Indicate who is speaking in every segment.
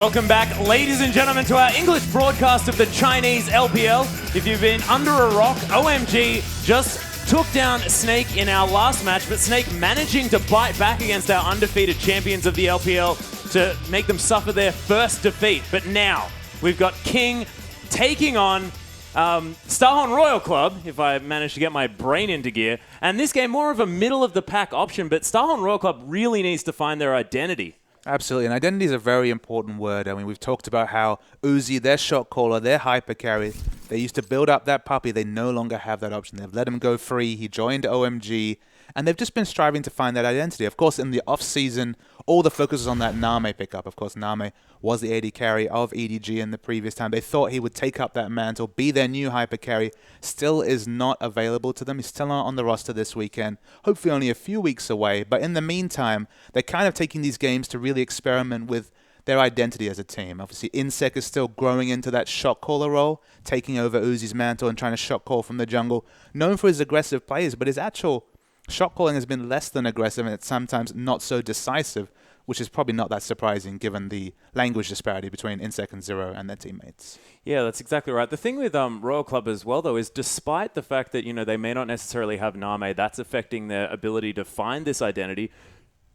Speaker 1: Welcome back, ladies and gentlemen, to our English broadcast of the Chinese LPL. If you've been under a rock, OMG just took down Snake in our last match, but Snake managing to bite back against our undefeated champions of the LPL to make them suffer their first defeat. But now, we've got King taking on Starhorn Royal Club, if I manage to get my brain into gear. And this game, more of a middle-of-the-pack option, but Starhorn Royal Club really needs to find their identity.
Speaker 2: Absolutely, and identity is a very important word. I mean, we've talked about how Uzi, their shot caller, their hyper carry, they used to build up that puppy. They no longer have that option. They've let him go free. He joined OMG, and they've just been striving to find that identity. Of course, in the off-season, all the focus was on that Name pickup. Of course, Name was the AD carry of EDG in the previous time. They thought he would take up that mantle, be their new hyper carry. Still is not available to them. He's still not on the roster this weekend. Hopefully only a few weeks away. But in the meantime, they're kind of taking these games to really experiment with their identity as a team. Obviously, Insec is still growing into that shot caller role, taking over Uzi's mantle and trying to shot call from the jungle. Known for his aggressive plays, but his actual shot calling has been less than aggressive, and it's sometimes not so decisive, which is probably not that surprising given the language disparity between Insec and Zero and their teammates.
Speaker 1: Yeah, that's exactly right. The thing with Royal Club as well, though, is despite the fact that, you know, they may not necessarily have Name, that's affecting their ability to find this identity.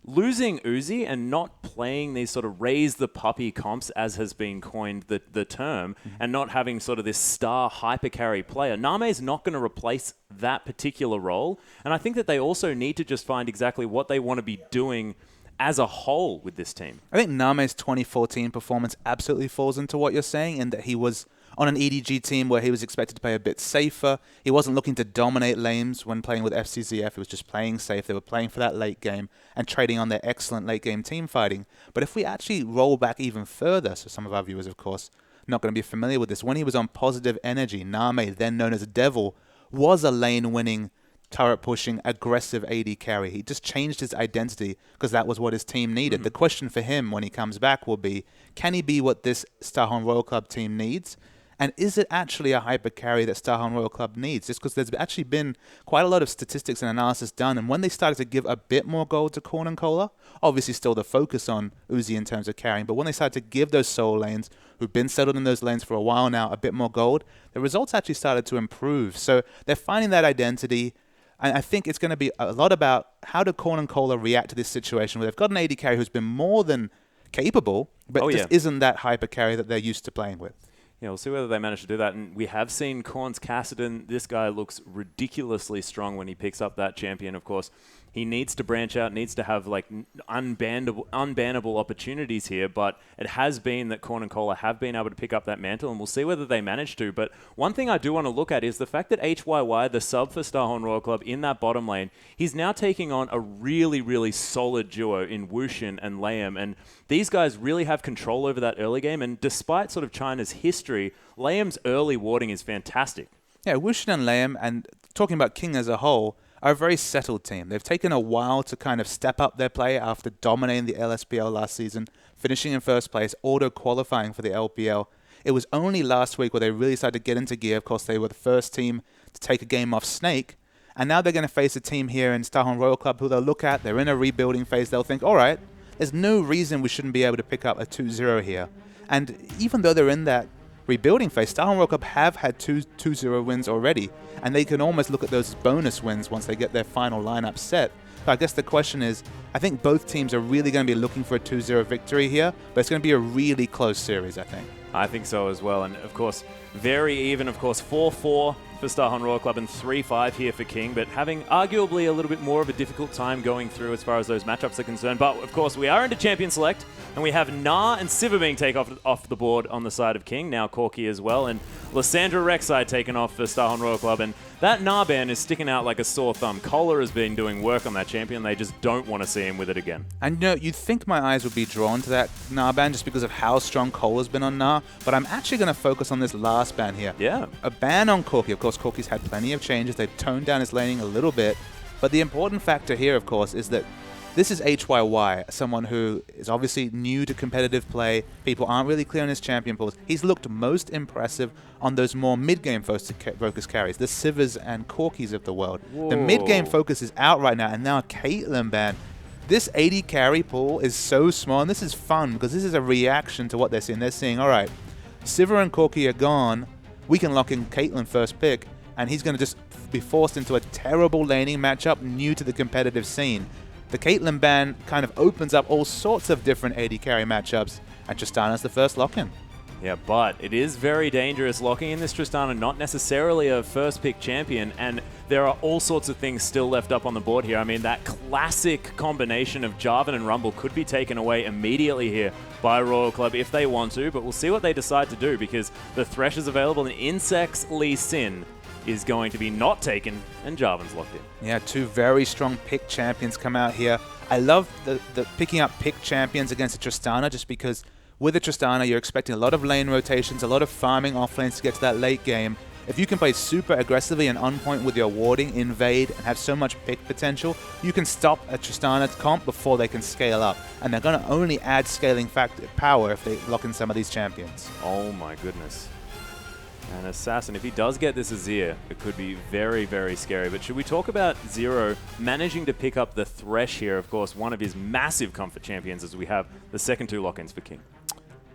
Speaker 1: Losing Uzi and not playing these sort of raise the puppy comps, as has been coined the term, and not having sort of this star hyper carry player, Name is not going to replace that particular role. And I think that they also need to just find exactly what they want to be doing as a whole with this team.
Speaker 2: I think Name's 2014 performance absolutely falls into what you're saying, in that he was on an EDG team where he was expected to play a bit safer. He wasn't looking to dominate lanes when playing with FCZF. He was just playing safe. They were playing for that late game and trading on their excellent late game team fighting. But if we actually roll back even further, so some of our viewers, of course, not going to be familiar with this, when he was on Positive Energy, Name, then known as Devil, was a lane-winning, turret-pushing, aggressive AD carry. He just changed his identity because that was what his team needed. The question for him when he comes back will be, can he be what this Starhorn Royal Club team needs? And is it actually a hyper carry that Starhorn Royal Club needs? Just because there's actually been quite a lot of statistics and analysis done, and when they started to give a bit more gold to Corn and Cola, obviously still the focus on Uzi in terms of carrying, but when they started to give those solo lanes, who've been settled in those lanes for a while now, a bit more gold, the results actually started to improve. So they're finding that identity. And I think it's going to be a lot about how do Corn and Cola react to this situation where they've got an AD carry who's been more than capable, but just isn't that hyper carry that they're used to playing with.
Speaker 1: Yeah, we'll see whether they manage to do that. And we have seen Korn's Kassadin. This guy looks ridiculously strong when he picks up that champion, of course. He needs to branch out, needs to have like unbannable opportunities here, but it has been that Corn and Cola have been able to pick up that mantle, and we'll see whether they manage to. But one thing I do want to look at is the fact that HYY, the sub for Starhorn Royal Club in that bottom lane, he's now taking on a really, really solid duo in Wushin and Layam, and these guys really have control over that early game, and despite sort of China's history, Layam's early warding is fantastic.
Speaker 2: Yeah, Wushin and Layam, and talking about King as a whole, are a very settled team. They've taken a while to kind of step up their play after dominating the LSPL last season, finishing in first place, auto-qualifying for the LPL. It was only last week where they really started to get into gear. Of course, they were the first team to take a game off Snake, and now they're going to face a team here in Starhorn Royal Club who they'll look at. They're in a rebuilding phase. They'll think, all right, there's no reason we shouldn't be able to pick up a 2-0 here. And even though they're in that rebuilding phase, Starhorn Royal Club have had 2-0 wins already, and they can almost look at those as bonus wins once they get their final lineup set. So I guess the question is, I think both teams are really going to be looking for a 2-0 victory here, but it's going to be a really close series, I think.
Speaker 1: I think so as well, and of course, very even, of course, 4-4 for Starhorn Royal Club and 3-5 here for King, but having arguably a little bit more of a difficult time going through as far as those matchups are concerned. But of course, we are into Champion Select, and we have Na and Siva being taken off the board on the side of King, now Corky as well, and Lysandra Rek'Sai taken off for Starhorn Royal Club, and that Na ban is sticking out like a sore thumb. Kohler has been doing work on that champion. They just don't want to see him with it again.
Speaker 2: And you know, you'd think my eyes would be drawn to that Na ban just because of how strong Kohler's been on Na, but I'm actually going to focus on this last ban here.
Speaker 1: Yeah.
Speaker 2: A ban on Corky. Of course, Corky's had plenty of changes. They've toned down his laning a little bit, but the important factor here, of course, is that this is HYY, someone who is obviously new to competitive play. People aren't really clear on his champion pools. He's looked most impressive on those more mid-game focus carries, the Sivas and Corkys of the world. Whoa. The mid-game focus is out right now, and now Caitlyn ban. This 80 carry pool is so small, and this is fun because this is a reaction to what they're seeing. They're seeing, all right, Sivir and Corki are gone. We can lock in Caitlyn first pick, and he's going to just be forced into a terrible laning matchup new to the competitive scene. The Caitlyn ban kind of opens up all sorts of different 80 carry matchups, and Tristana's the first lock-in.
Speaker 1: Yeah, but it is very dangerous locking in this Tristana, not necessarily a first pick champion, and there are all sorts of things still left up on the board here. I mean, that classic combination of Jarvan and Rumble could be taken away immediately here by Royal Club if they want to, but we'll see what they decide to do because the Thresh is available and Insect's Lee Sin is going to be not taken, and Jarvan's locked in.
Speaker 2: Yeah, two very strong pick champions come out here. I love the picking up pick champions against a Tristana just because with a Tristana, you're expecting a lot of lane rotations, a lot of farming off lanes to get to that late game. If you can play super aggressively and on point with your warding, invade, and have so much pick potential, you can stop a Tristana comp before they can scale up. And they're going to only add scaling power if they lock in some of these champions.
Speaker 1: Oh my goodness. And Assassin, if he does get this Azir, it could be very, very scary. But should we talk about Zero managing to pick up the Thresh here? Of course, one of his massive comfort champions as we have the second two lock-ins for King.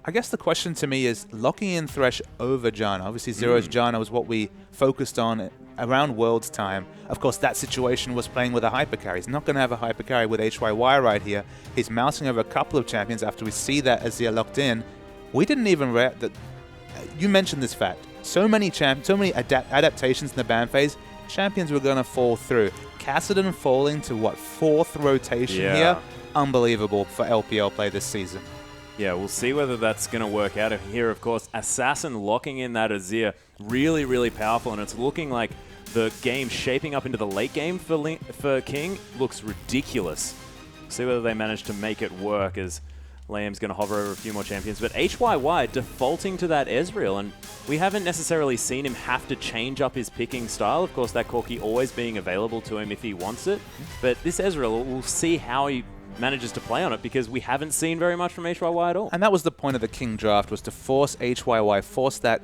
Speaker 2: I guess the question to me is locking in Thresh over Janna. Obviously, Zero's Janna was what we focused on around Worlds time. Of course, that situation was playing with a hypercarry. He's not going to have a hypercarry with HYY right here. He's mousing over a couple of champions after we see that Azir locked in. We didn't even you mentioned this fact. So many adaptations in the ban phase, champions were going to fall through. Kassadin falling to, what, 4th rotation here? Unbelievable for LPL play this season.
Speaker 1: Yeah, we'll see whether that's going to work out here. Of course, Assassin locking in that Azir, really, really powerful, and it's looking like the game shaping up into the late game for King looks ridiculous. See whether they manage to make it work as Liam's going to hover over a few more champions. But HYY defaulting to that Ezreal, and we haven't necessarily seen him have to change up his picking style. Of course, that Corki always being available to him if he wants it. But this Ezreal, we'll see how he manages to play on it because we haven't seen very much from HYY at all.
Speaker 2: And that was the point of the King draft, was to force HYY, force that,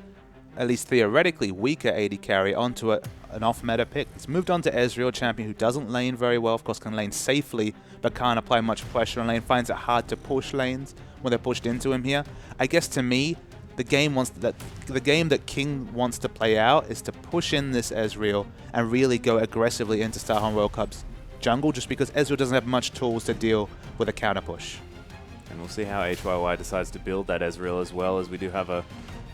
Speaker 2: at least theoretically, weaker AD carry onto an off-meta pick. It's moved on to Ezreal, champion who doesn't lane very well, of course can lane safely, but can't apply much pressure on lane, finds it hard to push lanes when they're pushed into him here. I guess to me, the game that King wants to play out is to push in this Ezreal and really go aggressively into Starhorn Royal Club's jungle, just because Ezreal doesn't have much tools to deal with a counter push.
Speaker 1: And we'll see how HYY decides to build that Ezreal as well, as we do have a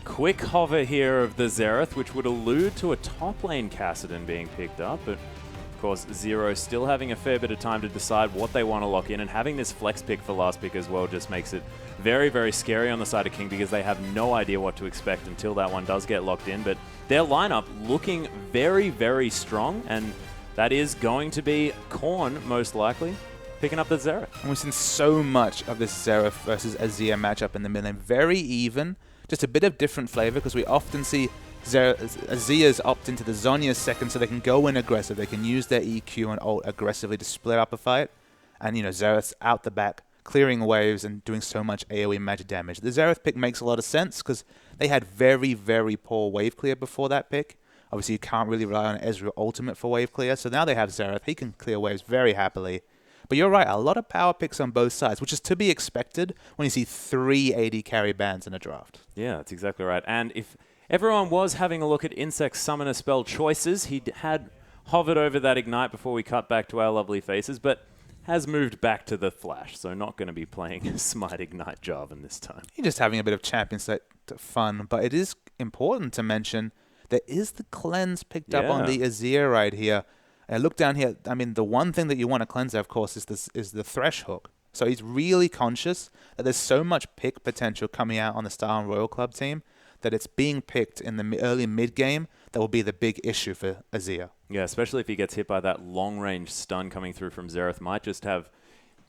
Speaker 1: quick hover here of the Xerath, which would allude to a top lane Kassadin being picked up, but of course Zero still having a fair bit of time to decide what they want to lock in, and having this flex pick for last pick as well just makes it very, very scary on the side of King because they have no idea what to expect until that one does get locked in. But their lineup looking very, very strong, and that is going to be Korn, most likely, picking up the Xerath. And
Speaker 2: we've seen so much of this Xerath versus Azir matchup in the mid lane. Very even, just a bit of different flavor, because we often see Azir's opt into the Zhonya's second so they can go in aggressive. They can use their EQ and ult aggressively to split up a fight. And, Xerath's out the back, clearing waves and doing so much AoE magic damage. The Xerath pick makes a lot of sense because they had very, very poor wave clear before that pick. Obviously, you can't really rely on Ezreal ultimate for wave clear, so now they have Xerath. He can clear waves very happily. But you're right, a lot of power picks on both sides, which is to be expected when you see 3 AD carry bans in a draft.
Speaker 1: Yeah, that's exactly right. And if everyone was having a look at Insect Summoner spell choices, he had hovered over that Ignite before we cut back to our lovely faces, but has moved back to the Flash, so not going to be playing Smite Ignite Jarvan this time.
Speaker 2: You're just having a bit of champion set fun, but it is important to mention there is the cleanse picked up on the Azir right here. Look down here. I mean, the one thing that you want to cleanse there, of course, is the Thresh hook. So he's really conscious that there's so much pick potential coming out on the Star and Royal Club team that it's being picked in the early mid-game that will be the big issue for Azir.
Speaker 1: Yeah, especially if he gets hit by that long-range stun coming through from Xerath. Might just have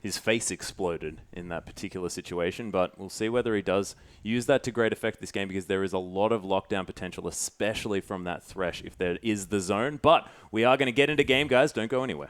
Speaker 1: his face exploded in that particular situation, but we'll see whether he does use that to great effect this game, because there is a lot of lockdown potential, especially from that Thresh if there is the zone. But we are going to get into game, guys. Don't go anywhere.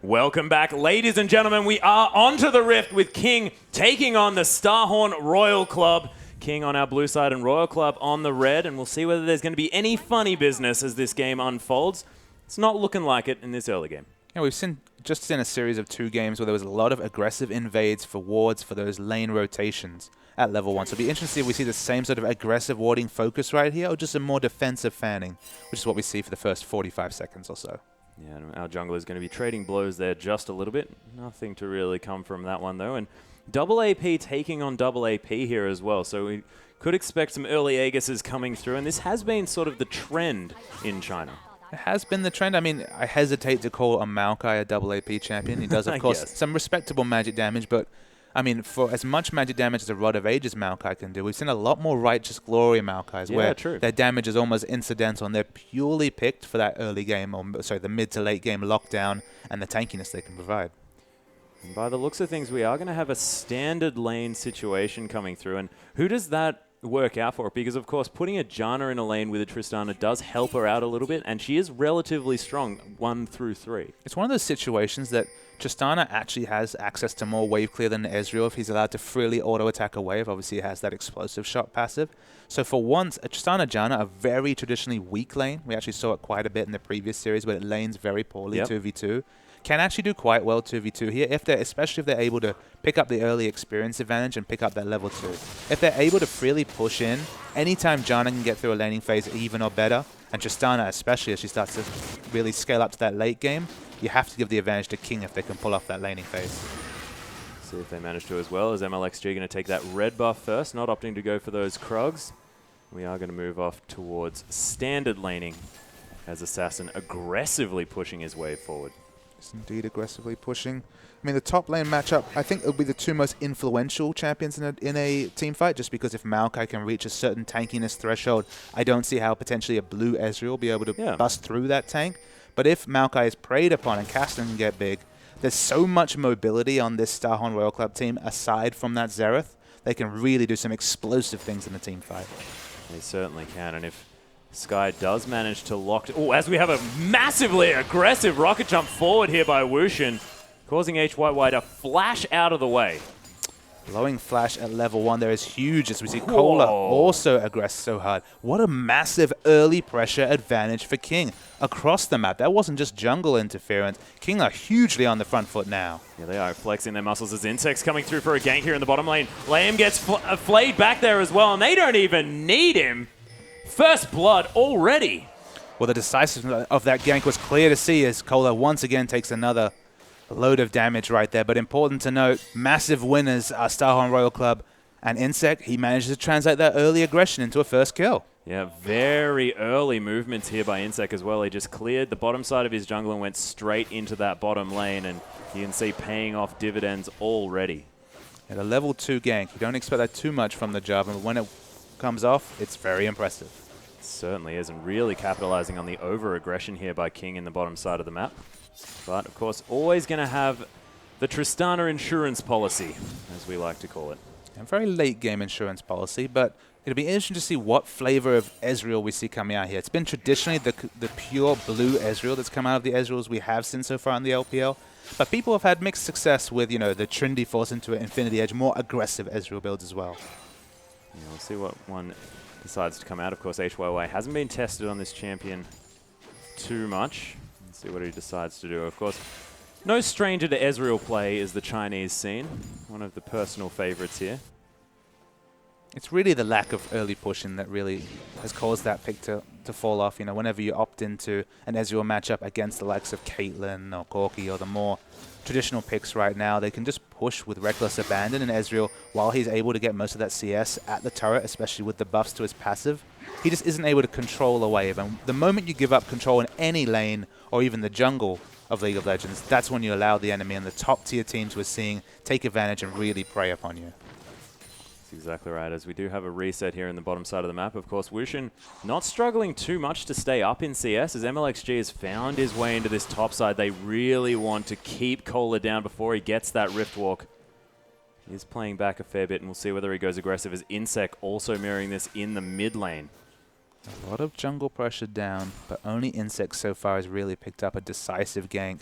Speaker 1: Welcome back, ladies and gentlemen. We are onto the Rift with King taking on the Starhorn Royal Club. King on our blue side and Royal Club on the red, and we'll see whether there's going to be any funny business as this game unfolds. It's not looking like it in this early game.
Speaker 2: Yeah, we've just seen a series of 2 games where there was a lot of aggressive invades for wards for those lane rotations at level 1. So it'll be interesting if we see the same sort of aggressive warding focus right here, or just a more defensive fanning, which is what we see for the first 45 seconds or so.
Speaker 1: Yeah, and our jungler is going to be trading blows there just a little bit. Nothing to really come from that one, though. And double AP taking on double AP here as well. So we could expect some early Aegises coming through. And this has been sort of the trend in China.
Speaker 2: It has been the trend. I mean, I hesitate to call a Maokai a double AP champion. He does, of course, some respectable magic damage. But, I mean, for as much magic damage as a Rod of Ages Maokai can do, we've seen a lot more Righteous Glory Maokais where their damage is almost incidental and they're purely picked for that early game, or sorry, the mid to late game lockdown and the tankiness they can provide.
Speaker 1: And by the looks of things, we are going to have a standard lane situation coming through. And who does that work out for? Because, of course, putting a Janna in a lane with a Tristana does help her out a little bit, and she is relatively strong 1 through 3. It's
Speaker 2: one of those situations that Tristana actually has access to more wave clear than Ezreal if he's allowed to freely auto-attack a wave. Obviously, he has that explosive shot passive. So for once, a Tristana Janna, a very traditionally weak lane, we actually saw it quite a bit in the previous series where it lanes very poorly 2v2, can actually do quite well 2v2 here, especially if they're able to pick up the early experience advantage and pick up that level 2. If they're able to freely push in, anytime Janna can get through a laning phase even or better, and Tristana especially as she starts to really scale up to that late game, you have to give the advantage to King if they can pull off that laning phase.
Speaker 1: See if they manage to as well. As MLXG going to take that red buff first, not opting to go for those Krugs. We are going to move off towards standard laning as Assassin aggressively pushing his way forward.
Speaker 2: Yes, indeed, aggressively pushing. I mean, the top lane matchup, I think it'll be the 2 most influential champions in a team fight, just because if Maokai can reach a certain tankiness threshold, I don't see how potentially a blue Ezreal will be able to bust through that tank. But if Maokai is preyed upon and Castellan can get big, there's so much mobility on this Starhorn Royal Club team aside from that Xerath, they can really do some explosive things in the team fight.
Speaker 1: They certainly can, and if Sky does manage to lock... Oh, as we have a massively aggressive rocket jump forward here by Wushin, causing HYY to flash out of the way.
Speaker 2: Blowing flash at level 1 there is huge as we see Cola also aggress so hard. What a massive early pressure advantage for King across the map. That wasn't just jungle interference. King are hugely on the front foot now.
Speaker 1: Yeah, they are flexing their muscles as Insect's coming through for a gank here in the bottom lane. Liam gets flayed back there as well, and they don't even need him. First blood already.
Speaker 2: Well, the decisiveness of that gank was clear to see as Cola once again takes another load of damage right there. But important to note, massive winners are Starhorn Royal Club and Insect. He manages to translate that early aggression into a first kill.
Speaker 1: Yeah, very early movements here by Insect as well. He just cleared the bottom side of his jungle and went straight into that bottom lane, and you can see paying off dividends already.
Speaker 2: At a level 2 gank, you don't expect that too much from the job, and when it comes off, it's very impressive.
Speaker 1: It certainly is, and really capitalizing on the over-aggression here by King in the bottom side of the map. But, of course, always going to have the Tristana insurance policy, as we like to call it.
Speaker 2: A very late-game insurance policy, but it'll be interesting to see what flavor of Ezreal we see coming out here. It's been traditionally the pure blue Ezreal that's come out of the Ezreals we have seen so far in the LPL. But people have had mixed success with, you know, the Trinity Force into an Infinity Edge, more aggressive Ezreal builds as well.
Speaker 1: Yeah, we'll see what one decides to come out. Of course, HYY hasn't been tested on this champion too much. Let's see what he decides to do. Of course, no stranger to Ezreal play is the Chinese scene. One of the personal favorites here.
Speaker 2: It's really the lack of early pushing that really has caused that pick to fall off. You know, whenever you opt into an Ezreal matchup against the likes of Caitlyn or Corki or the more traditional picks right now, they can just push with reckless abandon, and Ezreal, while he's able to get most of that CS at the turret, especially with the buffs to his passive, he just isn't able to control a wave. And the moment you give up control in any lane or even the jungle of League of Legends, that's when you allow the enemy and the top tier teams we're seeing take advantage and really prey upon you.
Speaker 1: That's exactly right, as we do have a reset here in the bottom side of the map. Of course, Wushin not struggling too much to stay up in CS, as MLXG has found his way into this top side. They really want to keep Cola down before he gets that Rift Walk. He is playing back a fair bit, and we'll see whether he goes aggressive, as Insect also mirroring this in the mid lane.
Speaker 2: A lot of jungle pressure down, but only Insect so far has really picked up a decisive gank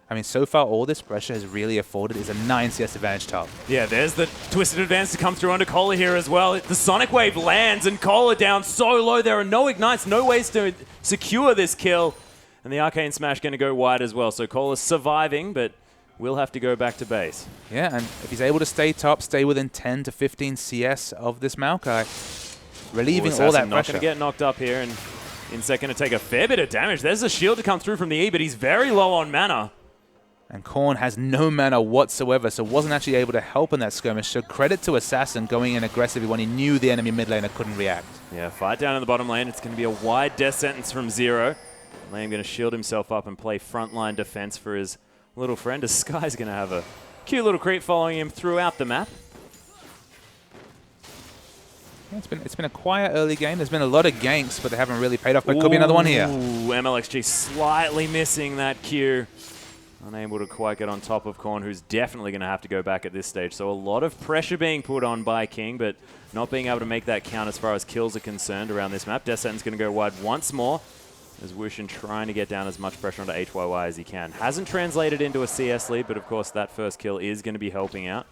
Speaker 2: I mean, so far, all this pressure has really afforded is a 9 CS advantage top.
Speaker 1: Yeah, there's the twisted advance to come through onto Kohler here as well. The Sonic Wave lands, and Kohler down so low. There are no ignites, no ways to secure this kill. And the Arcane Smash going to go wide as well. So Kohler's surviving, but will have to go back to base.
Speaker 2: Yeah, and if he's able to stay top, stay within 10 to 15 CS of this Maokai, relieving all that
Speaker 1: not
Speaker 2: pressure.
Speaker 1: going to get knocked up here, and Insect going to take a fair bit of damage. There's a shield to come through from the E, but he's very low on mana.
Speaker 2: And Korn has no mana whatsoever, so wasn't actually able to help in that skirmish. So credit to Assassin going in aggressively when he knew the enemy mid laner couldn't react.
Speaker 1: Yeah, fight down in the bottom lane. It's going to be a wide death sentence from Zero. Lamb going to shield himself up and play frontline defense for his little friend. As Sky's going to have a cute little creep following him throughout the map.
Speaker 2: Yeah, it's been a quiet early game. There's been a lot of ganks, but they haven't really paid off. But could be another one here.
Speaker 1: Ooh, MLXG slightly missing that Q. Unable to quite get on top of Korn, who's definitely going to have to go back at this stage. So a lot of pressure being put on by King, but not being able to make that count as far as kills are concerned around this map. Death Sentence going to go wide once more, as Wushin trying to get down as much pressure onto HYY as he can. Hasn't translated into a CS lead, but of course that first kill is going to be helping out.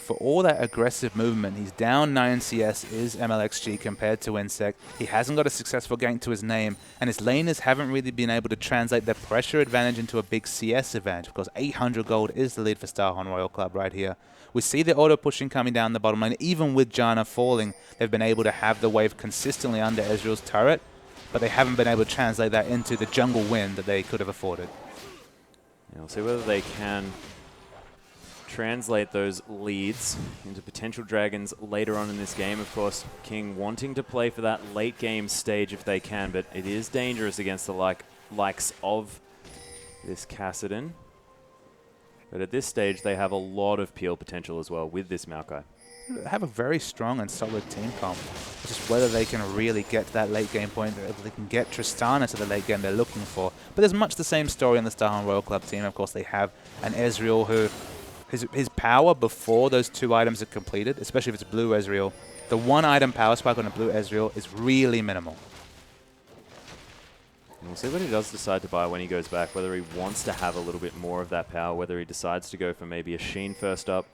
Speaker 2: For all that aggressive movement, he's down 9 CS is MLXG compared to Insect. He hasn't got a successful gank to his name, and his laners haven't really been able to translate their pressure advantage into a big CS advantage. Of course, 800 gold is the lead for Starhorn Royal Club right here. We see the auto pushing coming down the bottom lane. Even with Janna falling, they've been able to have the wave consistently under Ezreal's turret, but they haven't been able to translate that into the jungle win that they could have afforded.
Speaker 1: Yeah, we'll see whether they can translate those leads into potential dragons later on in this game. Of course, King wanting to play for that late game stage if they can, but it is dangerous against the likes of this Kassadin. But at this stage, they have a lot of peel potential as well with this Maokai.
Speaker 2: They have a very strong and solid team comp. It's just whether they can really get to that late game point, whether they can get Tristana to the late game they're looking for. But there's much the same story on the Starhorn Royal Club team. Of course, they have an Ezreal who his power before those 2 items are completed, especially if it's blue Ezreal, the 1 item power spike on a blue Ezreal is really minimal.
Speaker 1: And we'll see what he does decide to buy when he goes back, whether he wants to have a little bit more of that power, whether he decides to go for maybe a Sheen first up,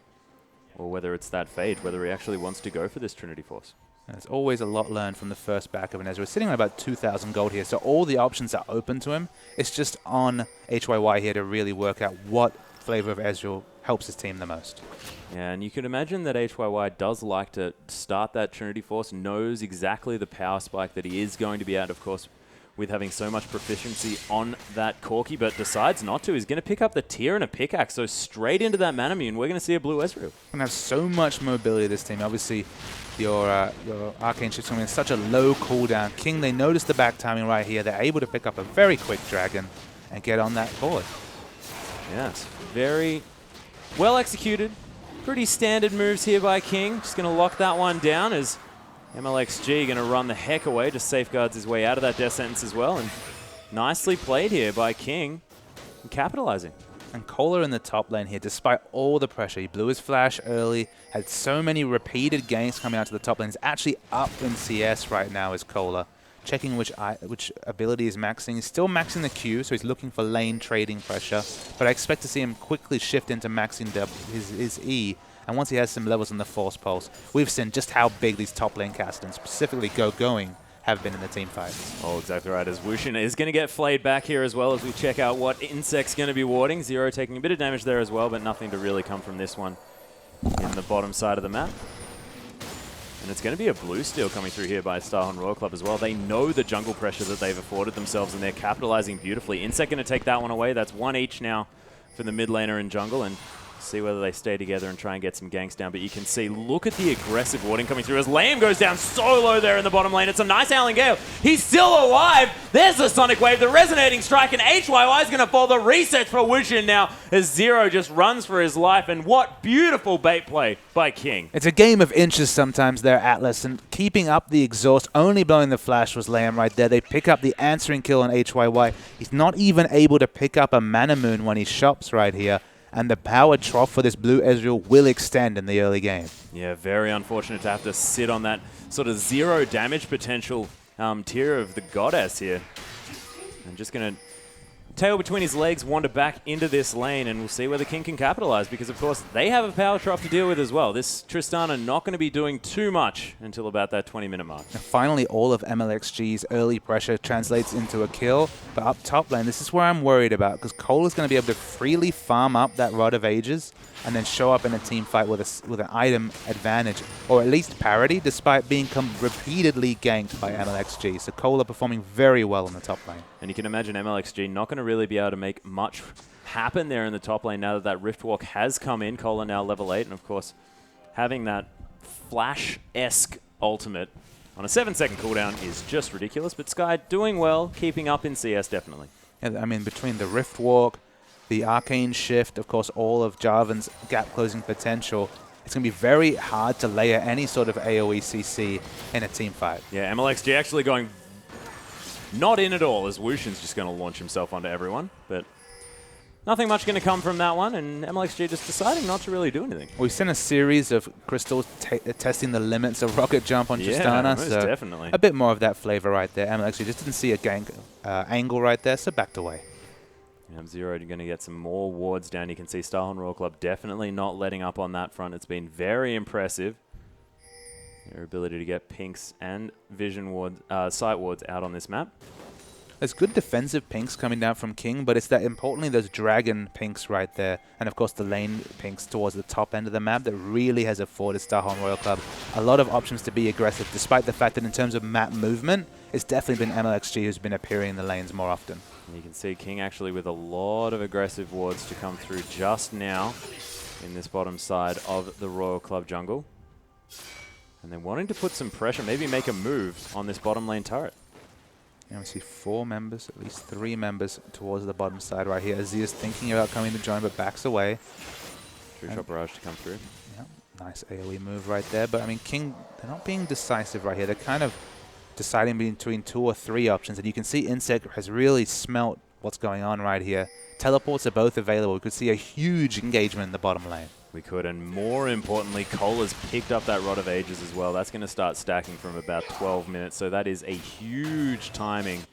Speaker 1: or whether it's that Fade, whether he actually wants to go for this Trinity Force.
Speaker 2: There's always a lot learned from the first back of an Ezreal. We're sitting on about 2,000 gold here, so all the options are open to him. It's just on HYY here to really work out what flavor of Ezreal helps his team the most.
Speaker 1: Yeah, and you can imagine that HYY does like to start that Trinity Force, knows exactly the power spike that he is going to be at, of course, with having so much proficiency on that Corki, but decides not to. He's going to pick up the tier and a pickaxe, so straight into that Manamune, we're going to see a blue Ezreal.
Speaker 2: Going to have so much mobility, this team. Obviously, your Arcane Shift's coming in such a low cooldown. King, they notice the back timing right here. They're able to pick up a very quick dragon and get on that board.
Speaker 1: Yes, very well executed. Pretty standard moves here by King. Just going to lock that one down as MLXG going to run the heck away. Just safeguards his way out of that death sentence as well. And nicely played here by King. And capitalizing.
Speaker 2: And Kohler in the top lane here, despite all the pressure. He blew his flash early, had so many repeated ganks coming out to the top lane. He's actually up in CS right now is Kohler. Checking which ability is maxing. He's still maxing the Q, so he's looking for lane trading pressure. But I expect to see him quickly shift into maxing his E. And once he has some levels in the Force Pulse, we've seen just how big these top lane Kassadins, specifically Going, have been in the team fights.
Speaker 1: Oh, exactly right. As Wushin is going to get flayed back here as well as we check out what Insect's going to be warding. Zero taking a bit of damage there as well, but nothing to really come from this one in the bottom side of the map. And it's going to be a blue steal coming through here by Starhorn Royal Club as well. They know the jungle pressure that they've afforded themselves, and they're capitalizing beautifully. Insect going to take that one away. That's 1 each now for the mid laner in jungle, and see whether they stay together and try and get some ganks down. But you can see, look at the aggressive warding coming through as Lamb goes down so low there in the bottom lane. It's a nice Howling Gale. He's still alive. There's the Sonic Wave, the resonating strike, and HYY is going to fall. The reset for Wushin now as Zero just runs for his life. And what beautiful bait play by King.
Speaker 2: It's a game of inches sometimes there, Atlas, and keeping up the exhaust, only blowing the flash was Lamb right there. They pick up the answering kill on HYY. He's not even able to pick up a Manamune when he shops right here. And the power trough for this blue Ezreal will extend in the early game.
Speaker 1: Yeah, very unfortunate to have to sit on that sort of 0 damage potential tier of the Goddess here. I'm just going to tail between his legs, wander back into this lane, and we'll see whether King can capitalize, because, of course, they have a power trough to deal with as well. This Tristana not going to be doing too much until about that 20-minute mark.
Speaker 2: And finally, all of MLXG's early pressure translates into a kill. But up top lane, this is where I'm worried about, because Cole is going to be able to freely farm up that Rod of Ages and then show up in a team fight with an item advantage, or at least parity, despite being repeatedly ganked by MLXG. So Cole are performing very well in the top lane.
Speaker 1: And you can imagine MLXG not going to really be able to make much happen there in the top lane now that Riftwalk has come in. Cole are now level 8, and of course, having that Flash-esque ultimate on a 7-second cooldown is just ridiculous. But Sky doing well, keeping up in CS definitely.
Speaker 2: And I mean, between the Riftwalk, the Arcane Shift, of course, all of Jarvan's gap-closing potential, it's going to be very hard to layer any sort of AoE CC in a team fight.
Speaker 1: Yeah, MLXG actually going not in at all, as Wushin's just going to launch himself onto everyone. But nothing much going to come from that one, and MLXG just deciding not to really do anything.
Speaker 2: We've seen a series of Crystals testing the limits of Rocket Jump on Tristana.
Speaker 1: Most
Speaker 2: so
Speaker 1: definitely.
Speaker 2: A bit more of that flavor right there. MLXG just didn't see a gank angle right there, so backed away.
Speaker 1: Zero going to get some more wards down. You can see Starhorn Royal Club definitely not letting up on that front. It's been very impressive. Their ability to get pinks and vision wards, sight wards out on this map.
Speaker 2: There's good defensive pinks coming down from King, but it's that importantly those dragon pinks right there, and of course the lane pinks towards the top end of the map that really has afforded Starhorn Royal Club a lot of options to be aggressive, despite the fact that in terms of map movement, it's definitely been MLXG who's been appearing in the lanes more often.
Speaker 1: And you can see King actually with a lot of aggressive wards to come through just now in this bottom side of the Royal Club jungle. And they're wanting to put some pressure, maybe make a move on this bottom lane turret.
Speaker 2: Yeah, we see 4 members, at least 3 members towards the bottom side right here. Azia's thinking about coming to join, but backs away.
Speaker 1: True shot barrage to come through.
Speaker 2: Yeah, nice AoE move right there. But I mean, King, they're not being decisive right here. They're kind of deciding between 2 or 3 options. And you can see Insect has really smelt what's going on right here. Teleports are both available. We could see a huge engagement in the bottom lane.
Speaker 1: We could, and more importantly, Cole has picked up that Rod of Ages as well. That's going to start stacking from about 12 minutes, so that is a huge timing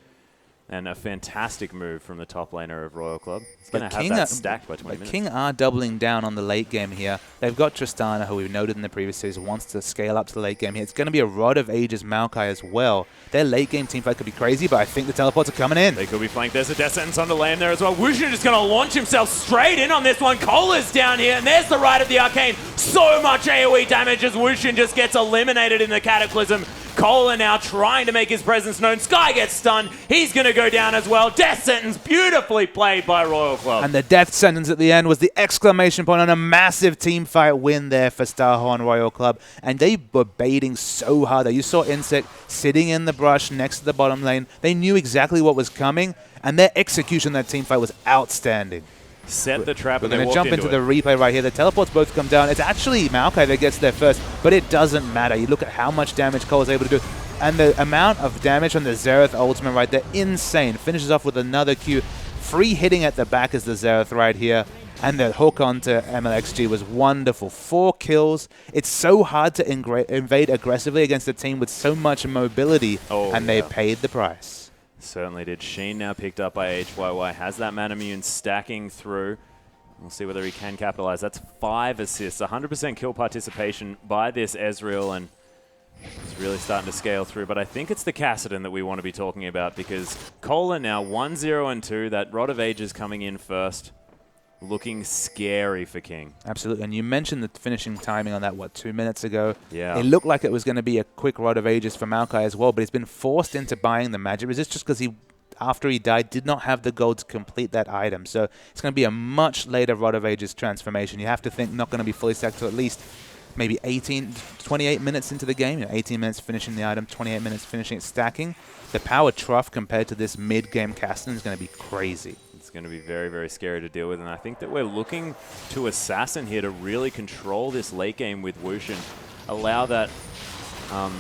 Speaker 1: and a fantastic move from the top laner of Royal Club. It's going to have that stacked by 20 minutes.
Speaker 2: King are doubling down on the late game here. They've got Tristana, who we've noted in the previous series, wants to scale up to the late game here. It's going to be a Rod of Ages Maokai as well. Their late game teamfight could be crazy, but I think the teleports are coming in.
Speaker 1: They could be flanked. There's a Death Sentence on the lane there as well. Wushin just going to launch himself straight in on this one. Cole is down here, and there's the Rite of the Arcane. So much AoE damage as Wushin just gets eliminated in the Cataclysm. Cole now trying to make his presence known. Sky gets stunned. He's going to go down as well. Death Sentence beautifully played by Royal Club.
Speaker 2: And the Death Sentence at the end was the exclamation point on a massive team fight win there for Starhorn Royal Club. And they were baiting so hard. You saw Insect sitting in the brush next to the bottom lane. They knew exactly what was coming, and their execution in that team fight was outstanding.
Speaker 1: Set the trap.
Speaker 2: We're going to jump into the replay right here. The teleports both come down. It's actually Maokai that gets there first, but it doesn't matter. You look at how much damage Cole is able to do, and the amount of damage on the Xerath ultimate right there, insane. Finishes off with another Q. Free hitting at the back is the Xerath right here, and the hook onto MLXG was wonderful. 4 kills. It's so hard to invade aggressively against a team with so much mobility, and they paid the price.
Speaker 1: Certainly did. Sheen now picked up by HYY. Has that Manamune stacking through. We'll see whether he can capitalize. That's 5 assists. 100% kill participation by this Ezreal, and it's really starting to scale through. But I think it's the Kassadin that we want to be talking about, because Cole are now 1-0 and 2. That Rod of Ages coming in first. Looking scary for King.
Speaker 2: Absolutely. And you mentioned the finishing timing on that, 2 minutes ago?
Speaker 1: Yeah.
Speaker 2: It looked like it was going to be a quick Rod of Ages for Maokai as well, but he's been forced into buying the Magic Resist just because he, after he died, did not have the gold to complete that item. So it's going to be a much later Rod of Ages transformation. You have to think not going to be fully stacked till at least maybe 28 minutes into the game. 18 minutes finishing the item, 28 minutes finishing it stacking. The power trough compared to this mid-game Kassadin is going to be crazy.
Speaker 1: It's going to be very, very scary to deal with, and I think that we're looking to Assassin here to really control this late game with Wushin, allow that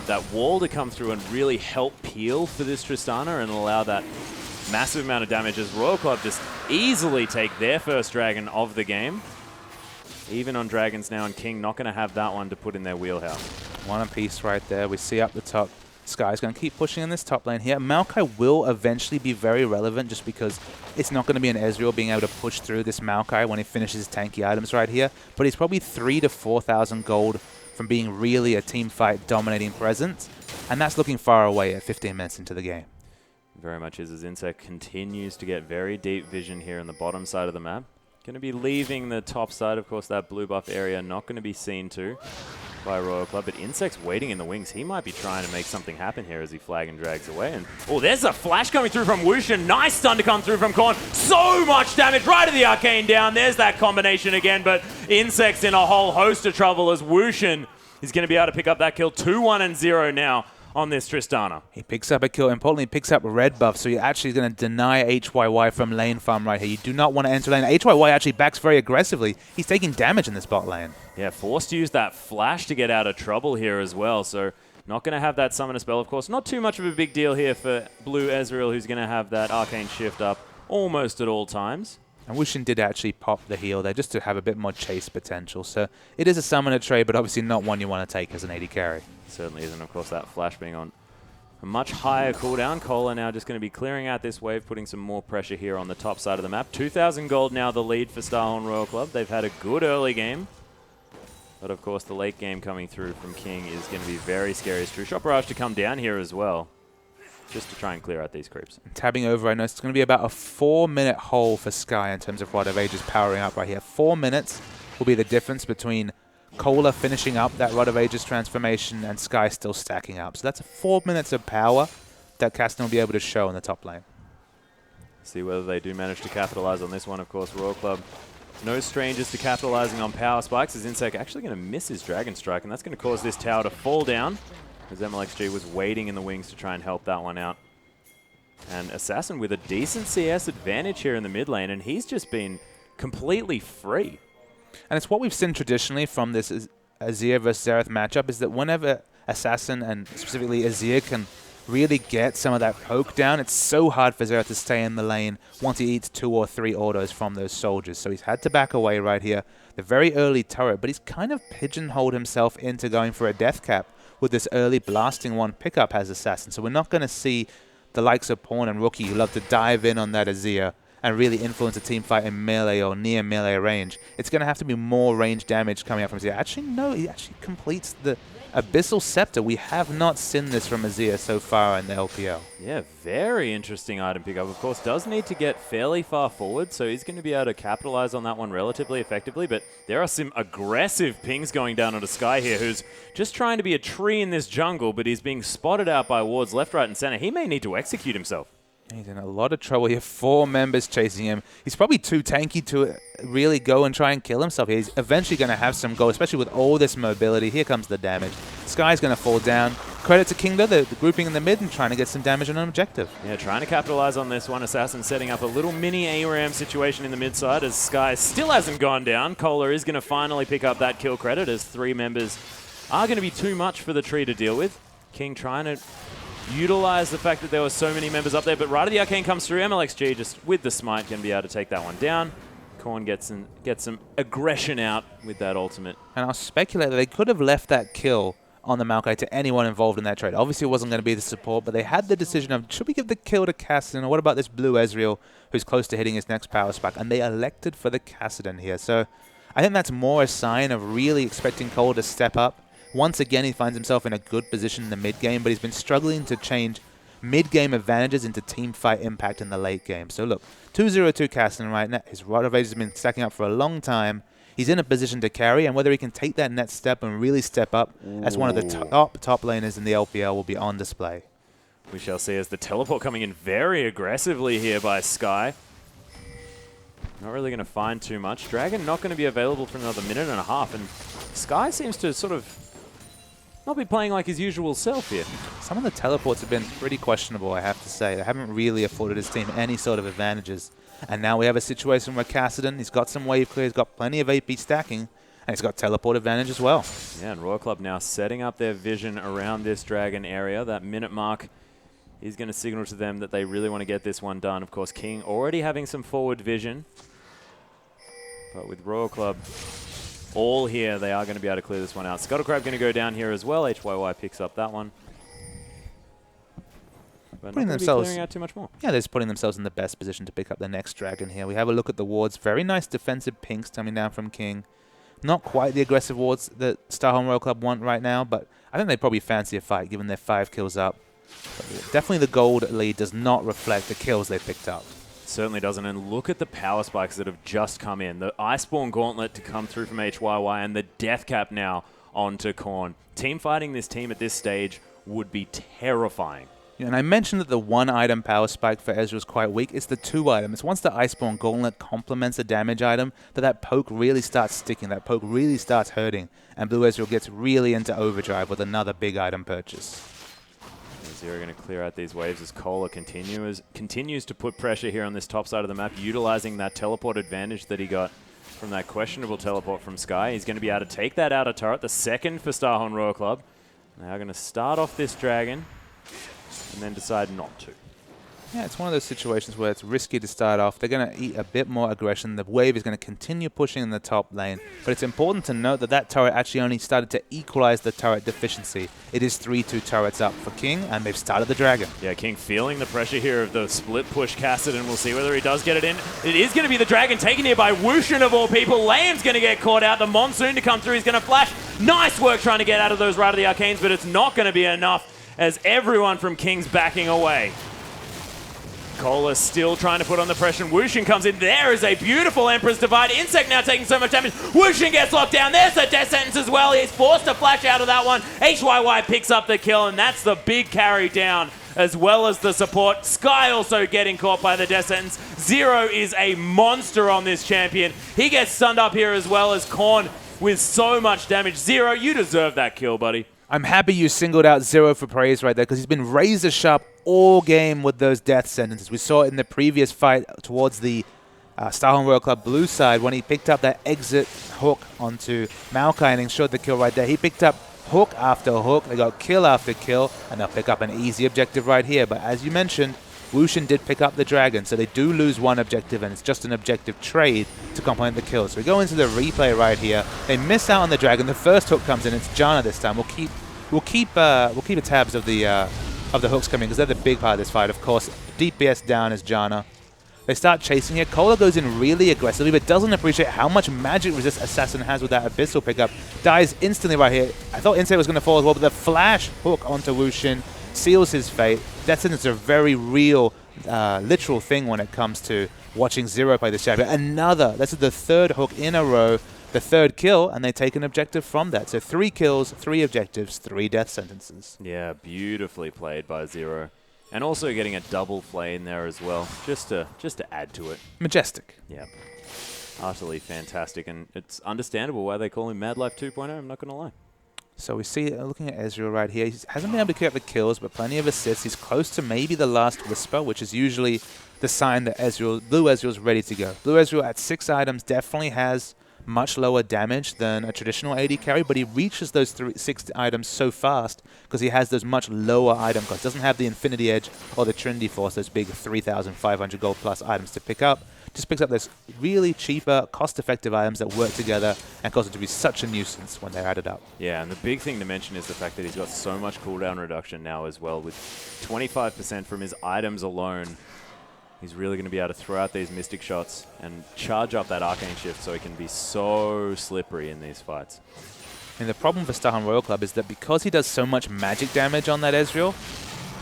Speaker 1: that wall to come through and really help peel for this Tristana, and allow that massive amount of damage as Royal Club just easily take their first dragon of the game. Even on dragons now, and King not going to have that one to put in their wheelhouse.
Speaker 2: One apiece right there. We see up the top Sky's going to keep pushing in this top lane here. Maokai will eventually be very relevant just because it's not going to be an Ezreal being able to push through this Maokai when he finishes his tanky items right here. But he's probably 3,000 to 4,000 gold from being really a team fight dominating presence. And that's looking far away at 15 minutes into the game.
Speaker 1: Very much is, as Insect continues to get very deep vision here on the bottom side of the map. Going to be leaving the top side, of course, that blue buff area, not going to be seen to by Royal Club, but Insect's waiting in the wings. He might be trying to make something happen here as he flag and drags away. And oh, there's a flash coming through from Wushin. Nice stun to come through from Korn. So much damage right to the arcane down. There's that combination again, but Insect's in a whole host of trouble as Wushin is going to be able to pick up that kill. 2-1 and 0 now on this Tristana.
Speaker 2: He picks up a kill. Importantly, he picks up red buff, so you're actually going to deny HYY from lane farm right here. You do not want to enter lane. HYY actually backs very aggressively. He's taking damage in this bot lane.
Speaker 1: Yeah, forced to use that flash to get out of trouble here as well, so not going to have that summoner spell, of course. Not too much of a big deal here for Blue Ezreal, who's going to have that arcane shift up almost at all times.
Speaker 2: And Wushin did actually pop the heal there just to have a bit more chase potential. So it is a summoner trade, but obviously not one you want to take as an AD carry.
Speaker 1: Certainly isn't, of course, that flash being on a much higher cooldown. Kohler now just going to be clearing out this wave, putting some more pressure here on the top side of the map. 2,000 gold now the lead for Starhorn Royal Club. They've had a good early game. But, of course, the late game coming through from King is going to be very scary. It's True Shot Barrage to come down here as well, just to try and clear out these creeps.
Speaker 2: Tabbing over, I know it's going to be about a 4-minute hole for Sky in terms of Rod of Ages powering up right here. 4 minutes will be the difference between Kohler finishing up that Rod of Ages transformation and Sky still stacking up. So that's 4 minutes of power that Kasten will be able to show in the top lane.
Speaker 1: See whether they do manage to capitalize on this one. Of course, Royal Club, no strangers to capitalizing on power spikes, as Insect actually going to miss his Dragon Strike, and that's going to cause this tower to fall down, as MLXG was waiting in the wings to try and help that one out. And Assassin with a decent CS advantage here in the mid lane, and he's just been completely free.
Speaker 2: And it's what we've seen traditionally from this Azir versus Xerath matchup, is that whenever Assassin and specifically Azir can really get some of that poke down, it's so hard for Xerath to stay in the lane once he eats 2 or 3 autos from those soldiers. So he's had to back away right here. The very early turret, but he's kind of pigeonholed himself into going for a death cap with this early blasting one pickup as Assassin. So we're not going to see the likes of Pawn and Rookie who love to dive in on that Azir and really influence a team fight in melee or near melee range. It's going to have to be more range damage coming out from Azir. Actually, no, he actually completes the Abyssal Scepter. We have not seen this from Azir so far in the LPL.
Speaker 1: Yeah, very interesting item pickup. Of course, does need to get fairly far forward, so he's going to be able to capitalize on that one relatively effectively, but there are some aggressive pings going down onto Sky here, who's just trying to be a tree in this jungle, but he's being spotted out by wards left, right, and center. He may need to execute himself.
Speaker 2: He's in a lot of trouble here. 4 members chasing him. He's probably too tanky to really go and try and kill himself. He's eventually going to have some goal, especially with all this mobility. Here comes the damage. Sky's going to fall down. Credit to King, though, the grouping in the mid and trying to get some damage on an objective.
Speaker 1: Yeah, trying to capitalize on this one. Assassin setting up a little mini ARAM situation in the mid side as Sky still hasn't gone down. Kohler is going to finally pick up that kill credit as 3 members are going to be too much for the tree to deal with. King trying to utilize the fact that there were so many members up there, but right as the arcane comes through, MLXG just with the smite can be able to take that one down. Korn gets some aggression out with that ultimate.
Speaker 2: And I'll speculate that they could have left that kill on the Maokai to anyone involved in that trade. Obviously, it wasn't going to be the support, but they had the decision of, should we give the kill to Kassadin, or what about this blue Ezreal who's close to hitting his next power spike? And they elected for the Kassadin here. So I think that's more a sign of really expecting Cole to step up. Once again, he finds himself in a good position in the mid-game, but he's been struggling to change mid-game advantages into team fight impact in the late game. So look, 2-0-2 Kassadin right now. His Rod of Ages has been stacking up for a long time. He's in a position to carry, and whether he can take that next step and really step up as one of the top laners in the LPL will be on display.
Speaker 1: We shall see as the teleport coming in very aggressively here by Sky. Not really going to find too much. Dragon not going to be available for another minute and a half, and Sky seems to sort of not be playing like his usual self here.
Speaker 2: Some of the teleports have been pretty questionable, I have to say. They haven't really afforded his team any sort of advantages. And now we have a situation where Kassadin, he's got some wave clear, he's got plenty of AP stacking, and he's got teleport advantage as well.
Speaker 1: Yeah, and Royal Club now setting up their vision around this Dragon area. That minute mark is going to signal to them that they really want to get this one done. Of course, King already having some forward vision. But with Royal Club all here, they are going to be able to clear this one out. Scuttlecrab going to go down here as well. HYY picks up that one. but
Speaker 2: Putting
Speaker 1: not going to be
Speaker 2: themselves-
Speaker 1: clearing out too much more.
Speaker 2: Yeah, they're just putting themselves in the best position to pick up the next dragon here. We have a look at the wards. Very nice defensive pinks coming down from King. Not quite the aggressive wards that Starholm Royal Club want right now, but I think they probably fancy a fight given their 5 kills up. But definitely the gold lead does not reflect the kills they picked up.
Speaker 1: Certainly doesn't. And look at the power spikes that have just come in. The Iceborne Gauntlet to come through from HYY and the Death Cap now onto Korn. Team fighting this team at this stage would be terrifying.
Speaker 2: Yeah, and I mentioned that the 1-item power spike for Ezreal is quite weak. It's the 2-item. It's once the Iceborne Gauntlet complements a damage item that poke really starts sticking, that poke really starts hurting, and Blue Ezreal gets really into overdrive with another big item purchase.
Speaker 1: Zero going to clear out these waves as Cola continues to put pressure here on this top side of the map, utilizing that teleport advantage that he got from that questionable teleport from Sky. He's going to be able to take that outer turret, the second for Starholm Royal Club. Now going to start off this dragon and then decide not to.
Speaker 2: Yeah, it's one of those situations where it's risky to start off. They're going to eat a bit more aggression. The wave is going to continue pushing in the top lane. But it's important to note that that turret actually only started to equalize the turret deficiency. It is 3-2 turrets up for King, and they've started the dragon.
Speaker 1: Yeah, King feeling the pressure here of the split push Kassadin. We'll see whether he does get it in. It is going to be the dragon taken here by Wushin of all people. Liam's going to get caught out. The Monsoon to come through. He's going to flash. Nice work trying to get out of those Rite of the Arcanes, but it's not going to be enough as everyone from King's backing away. Cola still trying to put on the pressure. Wushin comes in. There is a beautiful Emperor's Divide. Insect now taking so much damage. Wushin gets locked down. There's the death sentence as well. He's forced to flash out of that one. HYY picks up the kill, and that's the big carry down, as well as the support. Sky also getting caught by the death sentence. Zero is a monster on this champion. He gets stunned up here as well as Korn with so much damage. Zero, you deserve that kill, buddy.
Speaker 2: I'm happy you singled out Zero for praise right there because he's been razor sharp all game with those death sentences. We saw it in the previous fight towards the Starholm Royal Club blue side when he picked up that exit hook onto Maokai and ensured the kill right there. He picked up hook after hook. They got kill after kill, and they'll pick up an easy objective right here. But as you mentioned, Wushin did pick up the dragon, so they do lose one objective, and it's just an objective trade to complement the kill. So we go into the replay right here. They miss out on the dragon. The first hook comes in. It's Janna this time. We'll keep a tabs of the hooks coming because they're the big part of this fight. Of course, DPS down is Janna. They start chasing here. Cola goes in really aggressively, but doesn't appreciate how much magic resist Assassin has with that Abyssal pickup. Dies instantly right here. I thought Insect was going to fall as well, but the flash hook onto Wushin seals his fate. Death Sentence is a very real, literal thing when it comes to watching Zero play this champion. This is the third hook in a row, the third kill, and they take an objective from that. So 3 kills, 3 objectives, 3 death sentences.
Speaker 1: Yeah, beautifully played by Zero. And also getting a double flame there as well, just to add to it.
Speaker 2: Majestic.
Speaker 1: Yep. Utterly fantastic, and it's understandable why they call him Mad Life 2.0, I'm not going to lie.
Speaker 2: So we see, looking at Ezreal right here, he hasn't been able to keep up the kills, but plenty of assists. He's close to maybe the last Whisper, which is usually the sign that Blue Ezreal's ready to go. Blue Ezreal at 6 items definitely has much lower damage than a traditional AD carry, but he reaches those 6 items so fast because he has those much lower item costs. Doesn't have the Infinity Edge or the Trinity Force, those big 3,500 gold plus items to pick up. Just picks up those really cheaper, cost-effective items that work together and cause it to be such a nuisance when they're added up.
Speaker 1: Yeah, and the big thing to mention is the fact that he's got so much cooldown reduction now as well. With 25% from his items alone, he's really going to be able to throw out these Mystic shots and charge up that Arcane Shift so he can be so slippery in these fights.
Speaker 2: And the problem for Starholm Royal Club is that because he does so much magic damage on that Ezreal,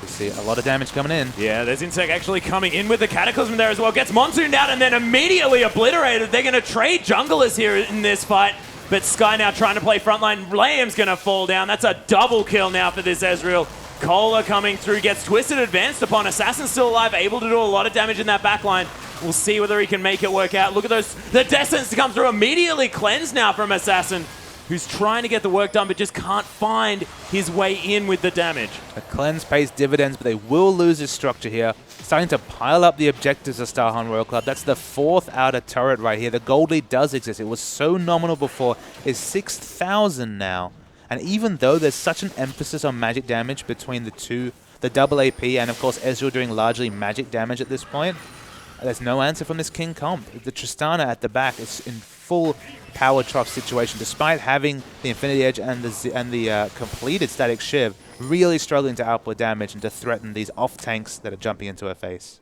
Speaker 2: we see a lot of damage coming in.
Speaker 1: Yeah, there's Insect actually coming in with the Cataclysm there as well. Gets Monsoon down and then immediately obliterated. They're going to trade junglers here in this fight. But Sky now trying to play frontline. Liam's going to fall down. That's a double kill now for this Ezreal. Cola coming through, gets Twisted advanced upon. Assassin still alive, able to do a lot of damage in that backline. We'll see whether he can make it work out. Look at those. The Death Sentence to come through. Immediately cleansed now from Assassin, who's trying to get the work done but just can't find his way in with the damage.
Speaker 2: A cleanse pays dividends, but they will lose his structure here. Starting to pile up the objectives of Starholm Royal Club. That's the 4th outer turret right here. The gold lead does exist. It was so nominal before. It's 6,000 now. And even though there's such an emphasis on magic damage between the two, the double AP and of course Ezreal doing largely magic damage at this point, there's no answer from this King comp. The Tristana at the back is in full power trough situation, despite having the Infinity Edge and the completed Static Shiv, really struggling to output damage and to threaten these off tanks that are jumping into her face.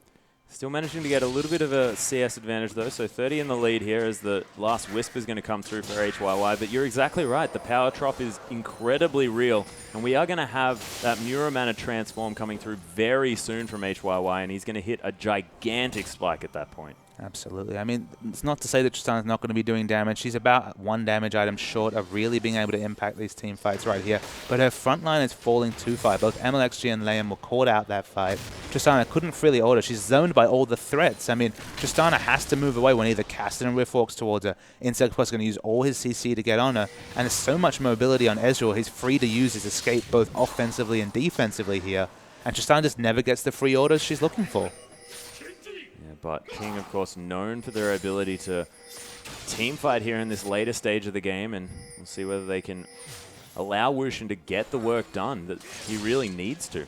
Speaker 1: Still managing to get a little bit of a CS advantage, though. So 30 in the lead here as the last Whisper is going to come through for HYY. But you're exactly right. The power trop is incredibly real. And we are going to have that Muramana transform coming through very soon from HYY. And he's going to hit a gigantic spike at that point.
Speaker 2: Absolutely. I mean, it's not to say that Tristana's not going to be doing damage. She's about 1 damage item short of really being able to impact these team fights right here. But her front line is falling too far. Both MLXG and Liam were caught out that fight. Tristana couldn't freely order. She's zoned by all the threats. I mean, Tristana has to move away when either Cassidy and Rift walks towards her. Insect Plus is going to use all his CC to get on her. And there's so much mobility on Ezreal. He's free to use his escape both offensively and defensively here. And Tristana just never gets the free orders she's looking for.
Speaker 1: But King, of course, known for their ability to team fight here in this later stage of the game, and we'll see whether they can allow Wushin to get the work done that he really needs to.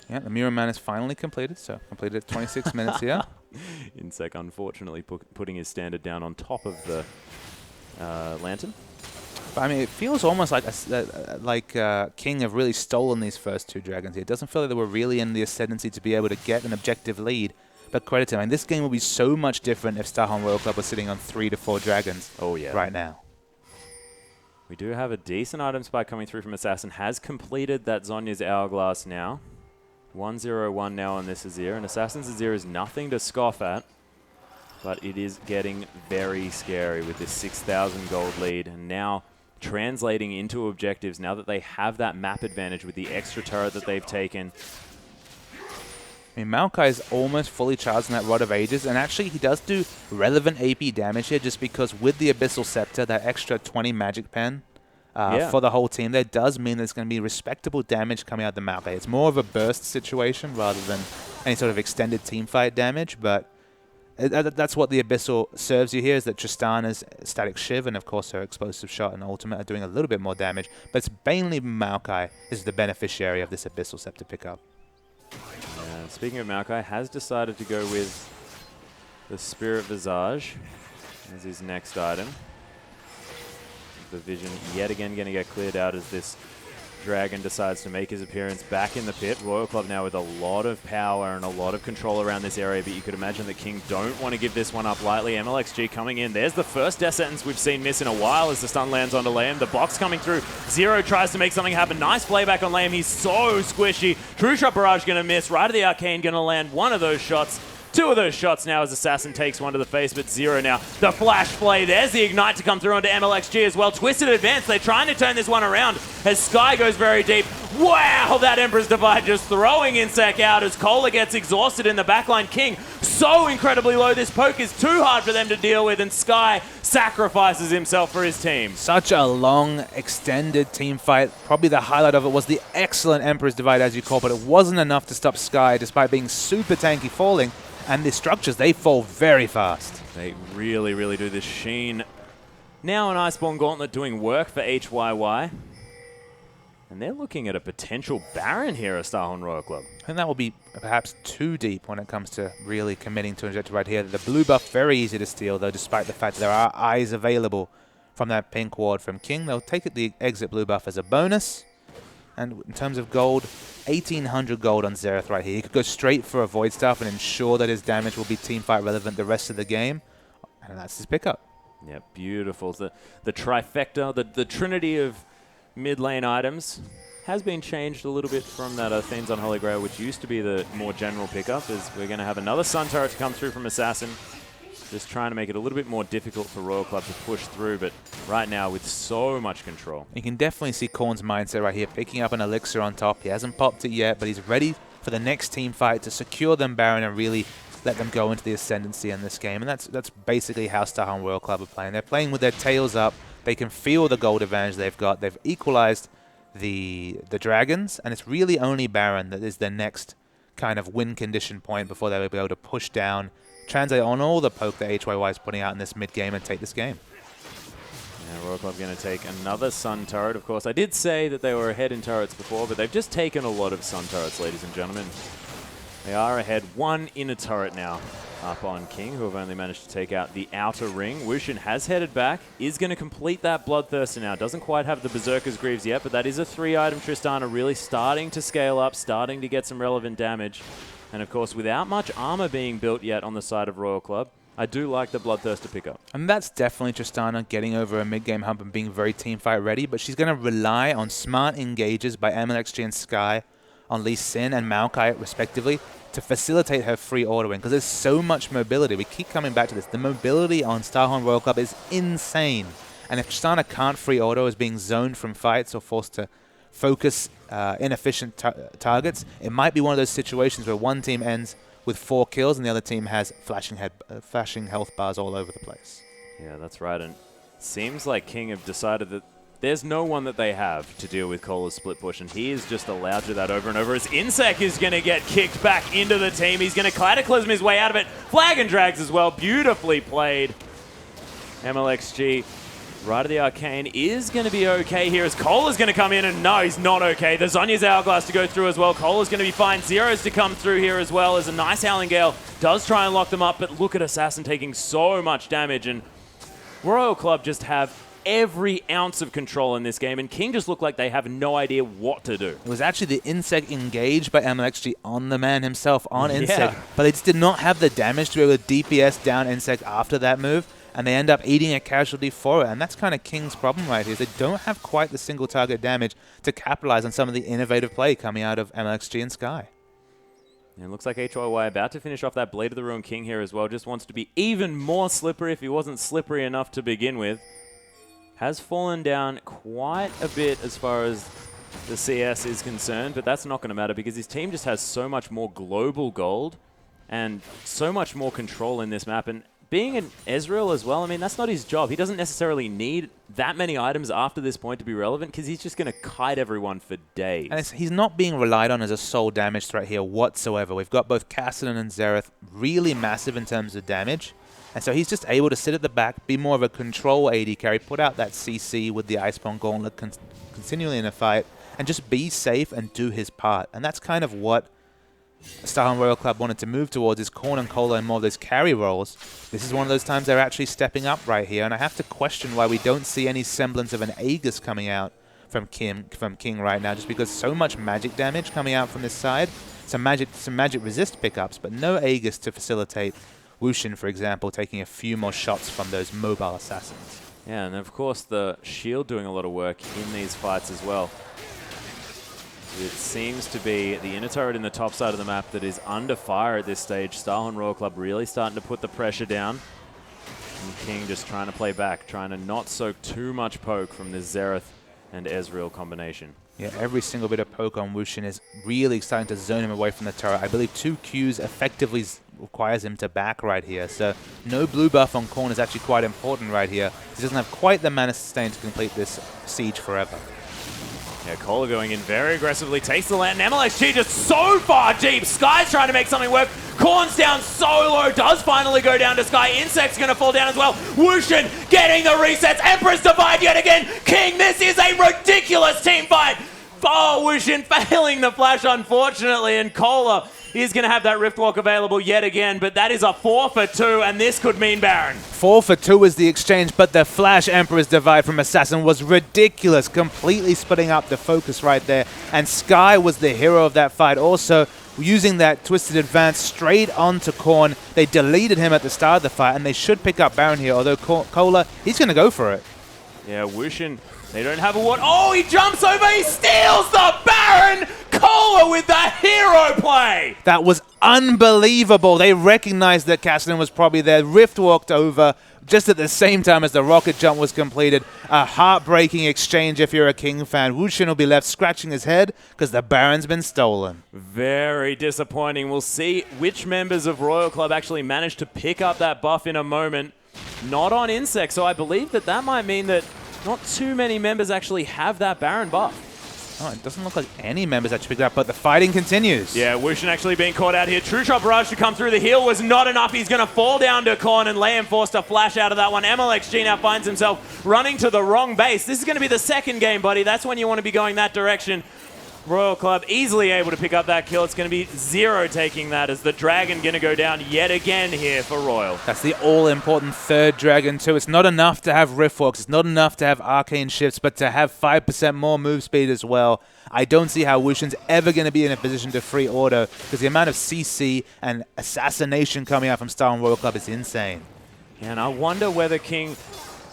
Speaker 2: Yeah, the Muramana is finally completed, so completed at 26 minutes here.
Speaker 1: Insec, unfortunately, putting his standard down on top of the Lantern.
Speaker 2: But, I mean, it feels almost like King have really stolen these first 2 dragons here. It doesn't feel like they were really in the ascendancy to be able to get an objective lead. But credit to him. I mean, this game will be so much different if Starhorn Royal Club was sitting on 3 to 4 dragons right now.
Speaker 1: We do have a decent item spike coming through from Assassin. Has completed that Zhonya's Hourglass now. 1-0-1 now on this Azir. And Assassin's Azir is nothing to scoff at. But it is getting very scary with this 6,000 gold lead. And now translating into objectives now that they have that map advantage with the extra turret that they've taken.
Speaker 2: I mean, Maokai is almost fully charged in that Rod of Ages, and actually he does do relevant AP damage here just because with the Abyssal Scepter, that extra 20 Magic Pen for the whole team, that does mean there's going to be respectable damage coming out of the Maokai. It's more of a burst situation rather than any sort of extended teamfight damage, but that's what the Abyssal serves you here, is that Tristana's Static Shiv and, of course, her Explosive Shot and Ultimate are doing a little bit more damage. But it's mainly Maokai is the beneficiary of this Abyssal Scepter pickup.
Speaker 1: Speaking of Maokai, has decided to go with the Spirit Visage as his next item. The vision yet again going to get cleared out as this Dragon decides to make his appearance back in the pit. Royal Club now with a lot of power and a lot of control around this area, but you could imagine that King don't want to give this one up lightly. MLXG coming in. There's the first death sentence we've seen miss in a while as the stun lands onto Liam. The box coming through. Zero tries to make something happen. Nice playback on Liam. He's so squishy. True Shot Barrage going to miss. Right of the Arcane going to land one of those shots. 2 of those shots now as Assassin takes one to the face, but Zero now. The flash play, there's the Ignite to come through onto MLXG as well. Twisted advance, they're trying to turn this one around as Sky goes very deep. Wow, that Emperor's Divide just throwing Insec out as Kohler gets exhausted in the backline. King so incredibly low, this poke is too hard for them to deal with, and Sky sacrifices himself for his team.
Speaker 2: Such a long, extended team fight. Probably the highlight of it was the excellent Emperor's Divide, as you call, but it wasn't enough to stop Sky despite being super tanky falling. And the structures, they fall very fast.
Speaker 1: They really, really do. This Sheen now an Iceborne Gauntlet doing work for HYY. And they're looking at a potential Baron here at Starhorn Royal Club.
Speaker 2: And that will be perhaps too deep when it comes to really committing to Injector right here. The blue buff, very easy to steal, though, despite the fact that there are eyes available from that pink ward from King. They'll take the exit blue buff as a bonus. And in terms of gold, 1,800 gold on Xerath right here. He could go straight for a Void Staff and ensure that his damage will be teamfight relevant the rest of the game. And that's his pickup.
Speaker 1: Yeah, beautiful. The trifecta, the trinity of mid lane items has been changed a little bit from that Athene's Unholy Grail, which used to be the more general pickup, as we're going to have another Sun Turret to come through from Assassin. Just trying to make it a little bit more difficult for Royal Club to push through, but right now with so much control.
Speaker 2: You can definitely see Korn's mindset right here, picking up an Elixir on top. He hasn't popped it yet, but he's ready for the next team fight to secure them Baron and really let them go into the ascendancy in this game. And that's basically how Starhorn Royal Club are playing. They're playing with their tails up. They can feel the gold advantage they've got. They've equalized the dragons, and it's really only Baron that is their next kind of win condition point before they'll be able to push down, translate on all the poke that HYY is putting out in this mid-game and take this game.
Speaker 1: Yeah, Royal Club going to take another Sun Turret, of course. I did say that they were ahead in turrets before, but they've just taken a lot of Sun Turrets, ladies and gentlemen. They are ahead 1 in a turret now. up on King, who have only managed to take out the outer ring. Wushin has headed back, is going to complete that Bloodthirster now. Doesn't quite have the Berserker's Greaves yet, but that is a 3-item Tristana, really starting to scale up, starting to get some relevant damage. And of course, without much armor being built yet on the side of Royal Club, I do like the Bloodthirster pickup. And
Speaker 2: that's definitely Tristana getting over a mid-game hump and being very teamfight ready, but she's going to rely on smart engages by MLXG and Sky on Lee Sin and Maokai, respectively, to facilitate her free ordering, because there's so much mobility. We keep coming back to this. The mobility on Starhorn Royal Club is insane. And if Tristana can't free auto as being zoned from fights or forced to focus inefficient targets, it might be one of those situations where one team ends with 4 kills and the other team has flashing health bars all over the place.
Speaker 1: Yeah, that's right. And it seems like King have decided that there's no one that they have to deal with Cola's split push, and he is just allowed to do that over and over as Insec is going to get kicked back into the team. He's going to Cataclysm his way out of it. Flag and drags as well. Beautifully played. MLXG, right of the Arcane, is going to be okay here as Cola's going to come in, and no, he's not okay. The Zonya's Hourglass to go through as well. Cola's going to be fine. Zero's to come through here as well as a nice Howling Gale does try and lock them up, but look at Assassin taking so much damage, and Royal Club just have every ounce of control in this game, and King just look like they have no idea what to do.
Speaker 2: It was actually the Insect engaged by MLXG on the man himself, on Insect, but they just did not have the damage to be able to DPS down Insect after that move, and they end up eating a casualty for it, and that's kind of King's problem right here. They don't have quite the single target damage to capitalize on some of the innovative play coming out of MLXG and Sky.
Speaker 1: And it looks like HYY about to finish off that Blade of the Ruin King here as well. Just wants to be even more slippery if he wasn't slippery enough to begin with. Has fallen down quite a bit as far as the CS is concerned, but that's not going to matter because his team just has so much more global gold and so much more control in this map. And being an Ezreal as well, I mean, that's not his job. He doesn't necessarily need that many items after this point to be relevant because he's just going to kite everyone for days.
Speaker 2: And he's not being relied on as a sole damage threat here whatsoever. We've got both Kassadin and Xerath really massive in terms of damage. And so he's just able to sit at the back, be more of a control AD carry, put out that CC with the Iceborne Gauntlet continually in a fight, and just be safe and do his part. And that's kind of what Starhorn Royal Club wanted to move towards, is Korn and Cola and more of those carry roles. This is one of those times they're actually stepping up right here, and I have to question why we don't see any semblance of an Aegis coming out from King right now, just because so much magic damage coming out from this side. Some magic resist pickups, but no Aegis to facilitate Wushin, for example, taking a few more shots from those mobile assassins.
Speaker 1: Yeah, and of course the shield doing a lot of work in these fights as well. It seems to be the inner turret in the top side of the map that is under fire at this stage. Starhorn Royal Club really starting to put the pressure down. And King just trying to play back, trying to not soak too much poke from this Xerath and Ezreal combination.
Speaker 2: Yeah, every single bit of poke on Wushin is really starting to zone him away from the turret. I believe 2 Qs effectively requires him to back right here. So no blue buff on Korn is actually quite important right here. He doesn't have quite the mana sustain to complete this siege forever.
Speaker 1: Yeah, Cola going in very aggressively, takes the land, and MLXG just so far deep. Sky's trying to make something work. Korn's down so low, does finally go down to Sky. Insect's going to fall down as well. Wushin getting the resets. Empress Divide yet again. King, this is a ridiculous team fight. Oh, Wushin failing the flash, unfortunately, and Cola is going to have that Rift Walk available yet again, but that is a 4 for 2, and this could mean Baron.
Speaker 2: 4 for 2 is the exchange, but the flash Emperor's Divide from Assassin was ridiculous, completely splitting up the focus right there, and Sky was the hero of that fight. Also, using that Twisted Advance straight onto Korn, they deleted him at the start of the fight, and they should pick up Baron here, although Cola, he's going to go for it.
Speaker 1: Yeah, Wushin, they don't have a ward. Oh, he jumps over, he steals the Baron! Cola with that hero play!
Speaker 2: That was unbelievable. They recognized that Kassadin was probably there. Rift walked over just at the same time as the rocket jump was completed. A heartbreaking exchange if you're a King fan. Wushin will be left scratching his head because the Baron's been stolen.
Speaker 1: Very disappointing. We'll see which members of Royal Club actually manage to pick up that buff in a moment. Not on Insect, so I believe that that might mean that not too many members actually have that Baron buff.
Speaker 2: Oh, it doesn't look like any members actually picked it up, but the fighting continues.
Speaker 1: Yeah, Wushin actually being caught out here. True Shot Barrage to come through. The heal was not enough. He's going to fall down to Korn, and Liam forced a flash out of that one. MLXG now finds himself running to the wrong base. This is going to be the second game, buddy. That's when you want to be going that direction. Royal Club easily able to pick up that kill. It's going to be 0 taking that as the Dragon going to go down yet again here for Royal.
Speaker 2: That's the all-important third Dragon too. It's not enough to have Riftwalks. It's not enough to have Arcane Shifts, but to have 5% more move speed as well. I don't see how Wushin's ever going to be in a position to free auto because the amount of CC and assassination coming out from Star and Royal Club is insane.
Speaker 1: And I wonder whether King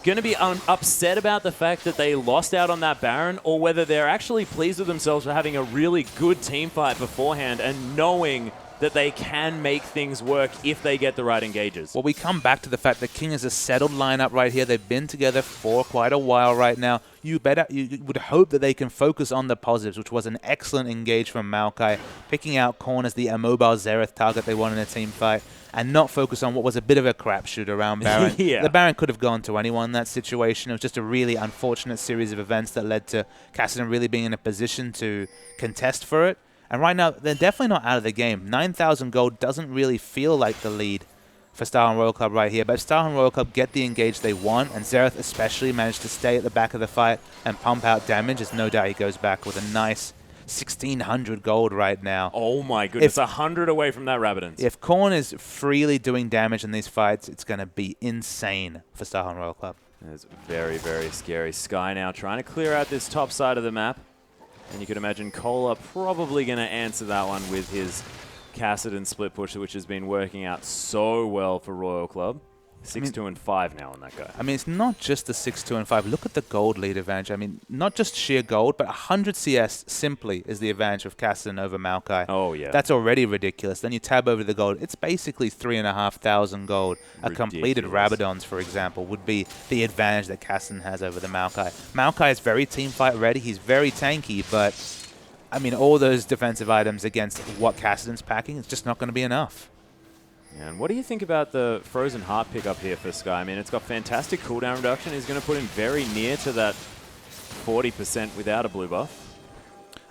Speaker 1: going to be upset about the fact that they lost out on that Baron, or whether they're actually pleased with themselves for having a really good team fight beforehand and knowing that they can make things work if they get the right engages.
Speaker 2: Well, we come back to the fact that King is a settled lineup right here. They've been together for quite a while right now. You would hope that they can focus on the positives, which was an excellent engage from Maokai, picking out Korn as the immobile Xerath target they want in a team fight, and not focus on what was a bit of a crapshoot around Baron.
Speaker 1: Yeah.
Speaker 2: The Baron could have gone to anyone in that situation. It was just a really unfortunate series of events that led to Kassadin really being in a position to contest for it. And right now, they're definitely not out of the game. 9,000 gold doesn't really feel like the lead for Star and Royal Club right here. But if Star and Royal Club get the engage they want, and Xerath especially managed to stay at the back of the fight and pump out damage, there's no doubt he goes back with a nice 1,600 gold right now.
Speaker 1: Oh my goodness, 100 away from that Rabadon.
Speaker 2: If Korn is freely doing damage in these fights, it's going to be insane for Star and Royal Club.
Speaker 1: It's very, very scary. Sky now trying to clear out this top side of the map. And you could imagine Kola probably going to answer that one with his Kassadin split pusher, which has been working out so well for Royal Club. 6-2 and 5 now on that guy.
Speaker 2: I mean, it's not just the 6-2 and 5. Look at the gold lead advantage. I mean, not just sheer gold, but 100 CS simply is the advantage of Kassadin over Maokai.
Speaker 1: Oh, yeah.
Speaker 2: That's already ridiculous. Then you tab over the gold. It's basically 3,500 gold. A completed Rabadons, for example, would be the advantage that Kassadin has over the Maokai. Maokai is very team fight ready. He's very tanky, but I mean, all those defensive items against what Kassadin's packing, it's just not going to be enough.
Speaker 1: And what do you think about the Frozen Heart pickup here for Sky? I mean, it's got fantastic cooldown reduction. He's going to put him very near to that 40% without a blue buff.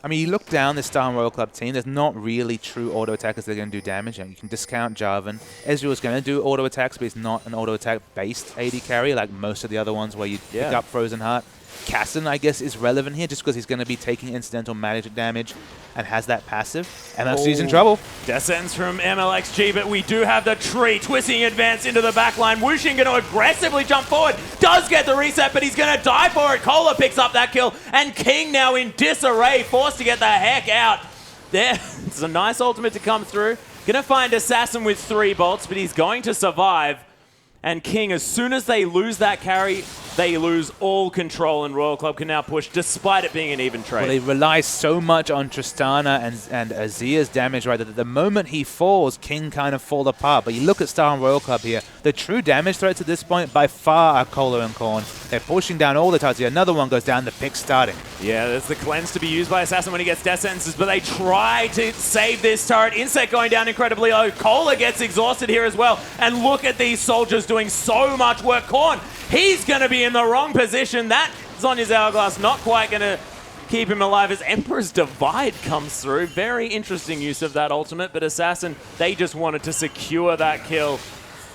Speaker 2: I mean, you look down this Star and Royal Club team, there's not really true auto attackers that are going to do damage. And you can discount Jarvan. Ezreal is going to do auto attacks, but he's not an auto attack based AD carry like most of the other ones where you pick up Frozen Heart. Kassadin, I guess, is relevant here just because he's going to be taking incidental magic damage and has that passive. MLXG's in trouble.
Speaker 1: Death sentence from MLXG, but we do have the tree twisting advance into the backline. Wushin going to aggressively jump forward. Does get the reset, but he's going to die for it. Kola picks up that kill, and King now in disarray, forced to get the heck out. There, it's a nice ultimate to come through. Going to find Assassin with 3 bolts, but he's going to survive. And King, as soon as they lose that carry, they lose all control, and Royal Club can now push despite it being an even trade.
Speaker 2: Well, they rely so much on Tristana and Azir's damage right that the moment he falls, King kind of fall apart. But you look at Star and Royal Club here, the true damage threats at this point by far are Kola and Korn. They're pushing down all the targets. Another one goes down, the pick starting.
Speaker 1: Yeah, there's the cleanse to be used by Assassin when he gets death sentences, but they try to save this turret. Insect going down incredibly low. Kola gets exhausted here as well. And look at these soldiers doing so much work. Korn, he's going to be in the wrong position. That Zhonya's Hourglass not quite going to keep him alive as Emperor's Divide comes through. Very interesting use of that ultimate, but Assassin, they just wanted to secure that kill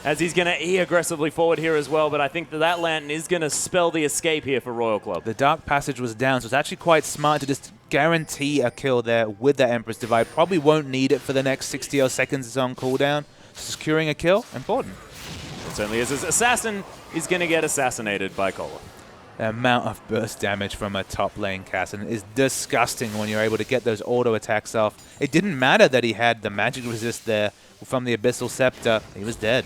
Speaker 1: as he's going to E aggressively forward here as well, but I think that Lantern is going to spell the escape here for Royal Club.
Speaker 2: The Dark Passage was down, so it's actually quite smart to just guarantee a kill there with that Emperor's Divide. Probably won't need it for the next 60 odd seconds it's on cooldown. Securing a kill, important.
Speaker 1: It certainly is. Assassin is going to get assassinated by Kola.
Speaker 2: The amount of burst damage from a top lane Kassadin is disgusting when you're able to get those auto attacks off. It didn't matter that he had the magic resist there from the Abyssal Scepter. He was dead.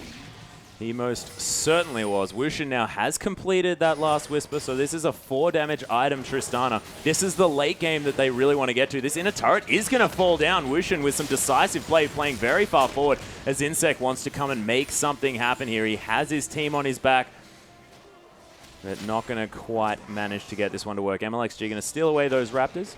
Speaker 1: He most certainly was. Wushin now has completed that last Whisper, so this is a 4 damage item Tristana. This is the late game that they really want to get to. This inner turret is going to fall down. Wushin with some decisive play, playing very far forward as Insect wants to come and make something happen here. He has his team on his back, but not going to quite manage to get this one to work. MLXG going to steal away those Raptors.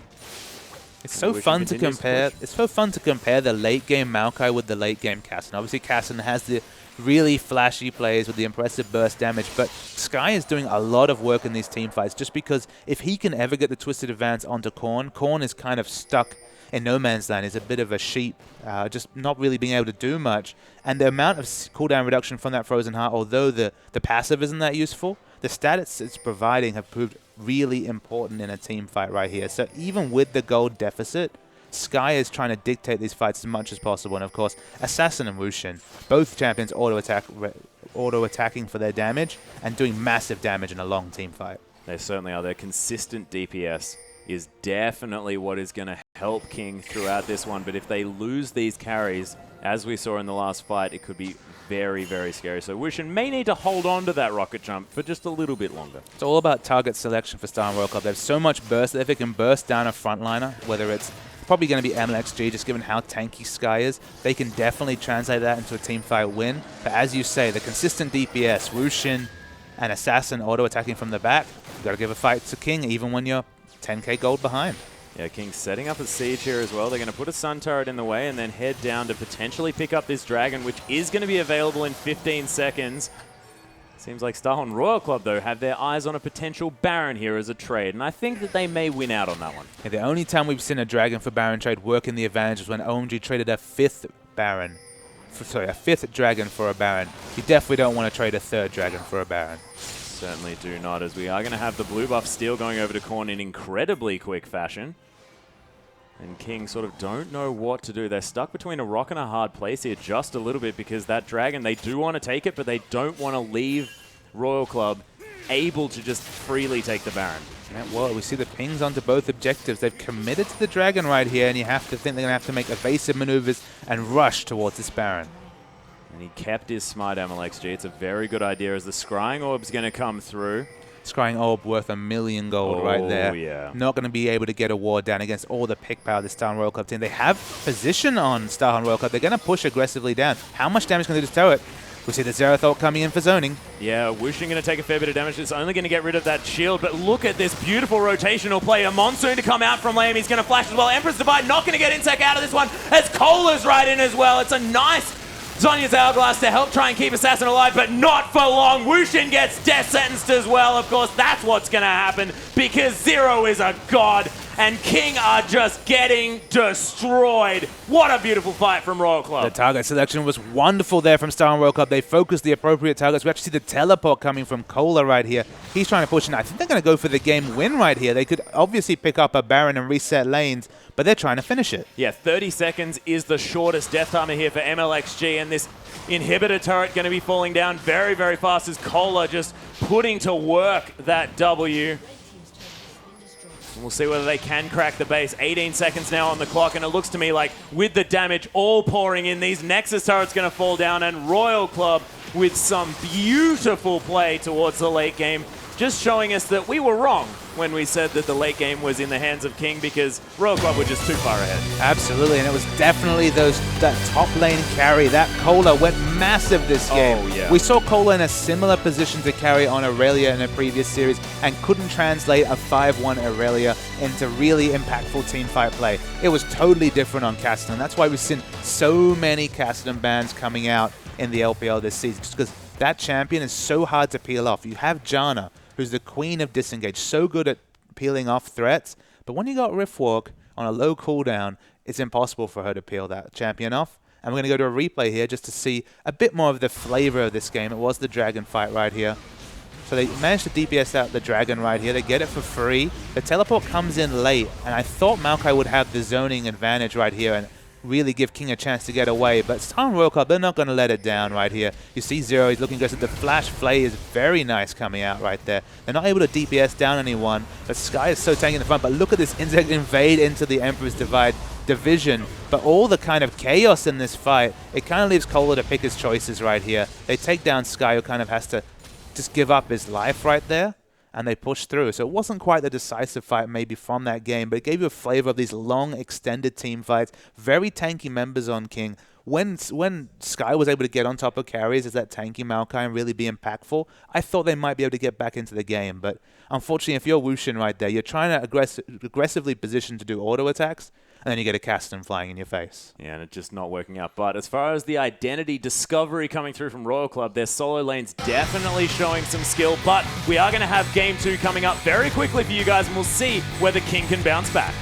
Speaker 2: It's so fun to compare. It's so fun to compare the late game Maokai with the late game Kassadin. Obviously, Kassadin has the really flashy plays with the impressive burst damage, but Sky is doing a lot of work in these team fights just because if he can ever get the Twisted Advance onto Korn, Korn is kind of stuck in no man's land. He's a bit of a sheep, just not really being able to do much. And the amount of cooldown reduction from that Frozen Heart, although the passive isn't that useful, the stats it's providing have proved really important in a team fight right here. So even with the gold deficit, Sky is trying to dictate these fights as much as possible. And of course, Assassin and Wushin, both champions auto-attacking for their damage and doing massive damage in a long team fight.
Speaker 1: They certainly are. Their consistent DPS is definitely what is going to help King throughout this one. But if they lose these carries, as we saw in the last fight, it could be very, very scary. So Wushin may need to hold on to that rocket jump for just a little bit longer.
Speaker 2: It's all about target selection for Star and Royal Club. They have so much burst that if it can burst down a frontliner, whether it's probably going to be MLXG, just given how tanky Sky is, they can definitely translate that into a team fight win. But as you say, the consistent DPS, Wushin and Assassin auto-attacking from the back, you've got to give a fight to King even when you're 10k gold behind.
Speaker 1: Yeah, King's setting up a siege here as well. They're going to put a sun turret in the way and then head down to potentially pick up this dragon, which is going to be available in 15 seconds. Seems like Star and Royal Club, though, have their eyes on a potential Baron here as a trade, and I think that they may win out on that one.
Speaker 2: Yeah, the only time we've seen a dragon for Baron trade work in the advantage was when OMG traded a fifth Baron. A fifth dragon for a Baron. You definitely don't want to trade a third dragon for a Baron.
Speaker 1: Certainly do not, as we are going to have the blue buff steal going over to Korn in incredibly quick fashion. And King sort of don't know what to do. They're stuck between a rock and a hard place here just a little bit because that dragon, they do want to take it, but they don't want to leave Royal Club able to just freely take the Baron.
Speaker 2: Yeah, well, we see the pings onto both objectives. They've committed to the dragon right here, and you have to think they're going to have to make evasive maneuvers and rush towards this Baron.
Speaker 1: And he kept his smite MLXG. It's a very good idea as the Scrying Orb's going to come through.
Speaker 2: Scrying Orb worth 1 million gold right there.
Speaker 1: Yeah.
Speaker 2: Not going to be able to get a ward down against all the pick power of the Star and Royal Club team. They have position on Star and Royal Club. They're going to push aggressively down. How much damage can they do to this turret? We see the Zerathol coming in for zoning.
Speaker 1: Yeah, Wushin going to take a fair bit of damage. It's only going to get rid of that shield, but look at this beautiful rotational play. A Monsoon to come out from lane. He's going to flash as well. Empress Divide not going to get Insect out of this one as Cola's right in as well. It's a nice Zonya's Hourglass to help try and keep Assassin alive, but not for long. Wushin gets death sentenced as well. Of course, that's what's going to happen because Zero is a god and King are just getting destroyed. What a beautiful fight from Royal Club.
Speaker 2: The target selection was wonderful there from Star and Royal Club. They focused the appropriate targets. We actually see the teleport coming from Cola right here. He's trying to push in. I think they're going to go for the game win right here. They could obviously pick up a Baron and reset lanes, but they're trying to finish it.
Speaker 1: Yeah, 30 seconds is the shortest death timer here for MLXG, and this inhibitor turret going to be falling down very, very fast as Cola just putting to work that W. And we'll see whether they can crack the base. 18 seconds now on the clock, and it looks to me like with the damage all pouring in, these Nexus turrets going to fall down, and Royal Club with some beautiful play towards the late game, just showing us that we were wrong when we said that the late game was in the hands of King because Royal Club were just too far ahead.
Speaker 2: Absolutely, and it was definitely that top lane carry. That Cola went massive this game.
Speaker 1: Oh, yeah.
Speaker 2: We saw Cola in a similar position to carry on Aurelia in a previous series and couldn't translate a 5-1 Aurelia into really impactful teamfight play. It was totally different on Cassidy. That's why we've seen so many Cassidy bans coming out in the LPL this season, just because that champion is so hard to peel off. You have Janna, who's the queen of disengage, so good at peeling off threats, but when you got Riftwalk on a low cooldown, it's impossible for her to peel that champion off. And we're going to go to a replay here just to see a bit more of the flavor of this game. It was the dragon fight right here. So they managed to DPS out the dragon right here. They get it for free. The teleport comes in late, and I thought Maokai would have the zoning advantage right here and really give King a chance to get away, but Star and Royal Club, they're not going to let it down right here. You see Zero, he's looking good. The flash flay is very nice coming out right there. They're not able to DPS down anyone, but Sky is so tanky in the front, but look at this insect invade into the Emperor's Divide division, but all the kind of chaos in this fight, it kind of leaves Cola to pick his choices right here. They take down Sky, who kind of has to just give up his life right there, and they pushed through. So it wasn't quite the decisive fight maybe from that game, but it gave you a flavor of these long, extended team fights. Very tanky members on King. When Sky was able to get on top of carries as that tanky Maokai and really be impactful, I thought they might be able to get back into the game. But unfortunately, if you're Wushin right there, you're trying to aggressively position to do auto attacks, and then you get a Cassidy flying in your face.
Speaker 1: Yeah, and it's just not working out. But as far as the identity discovery coming through from Royal Club, their solo lane's definitely showing some skill. But we are going to have Game 2 coming up very quickly for you guys, and we'll see whether King can bounce back.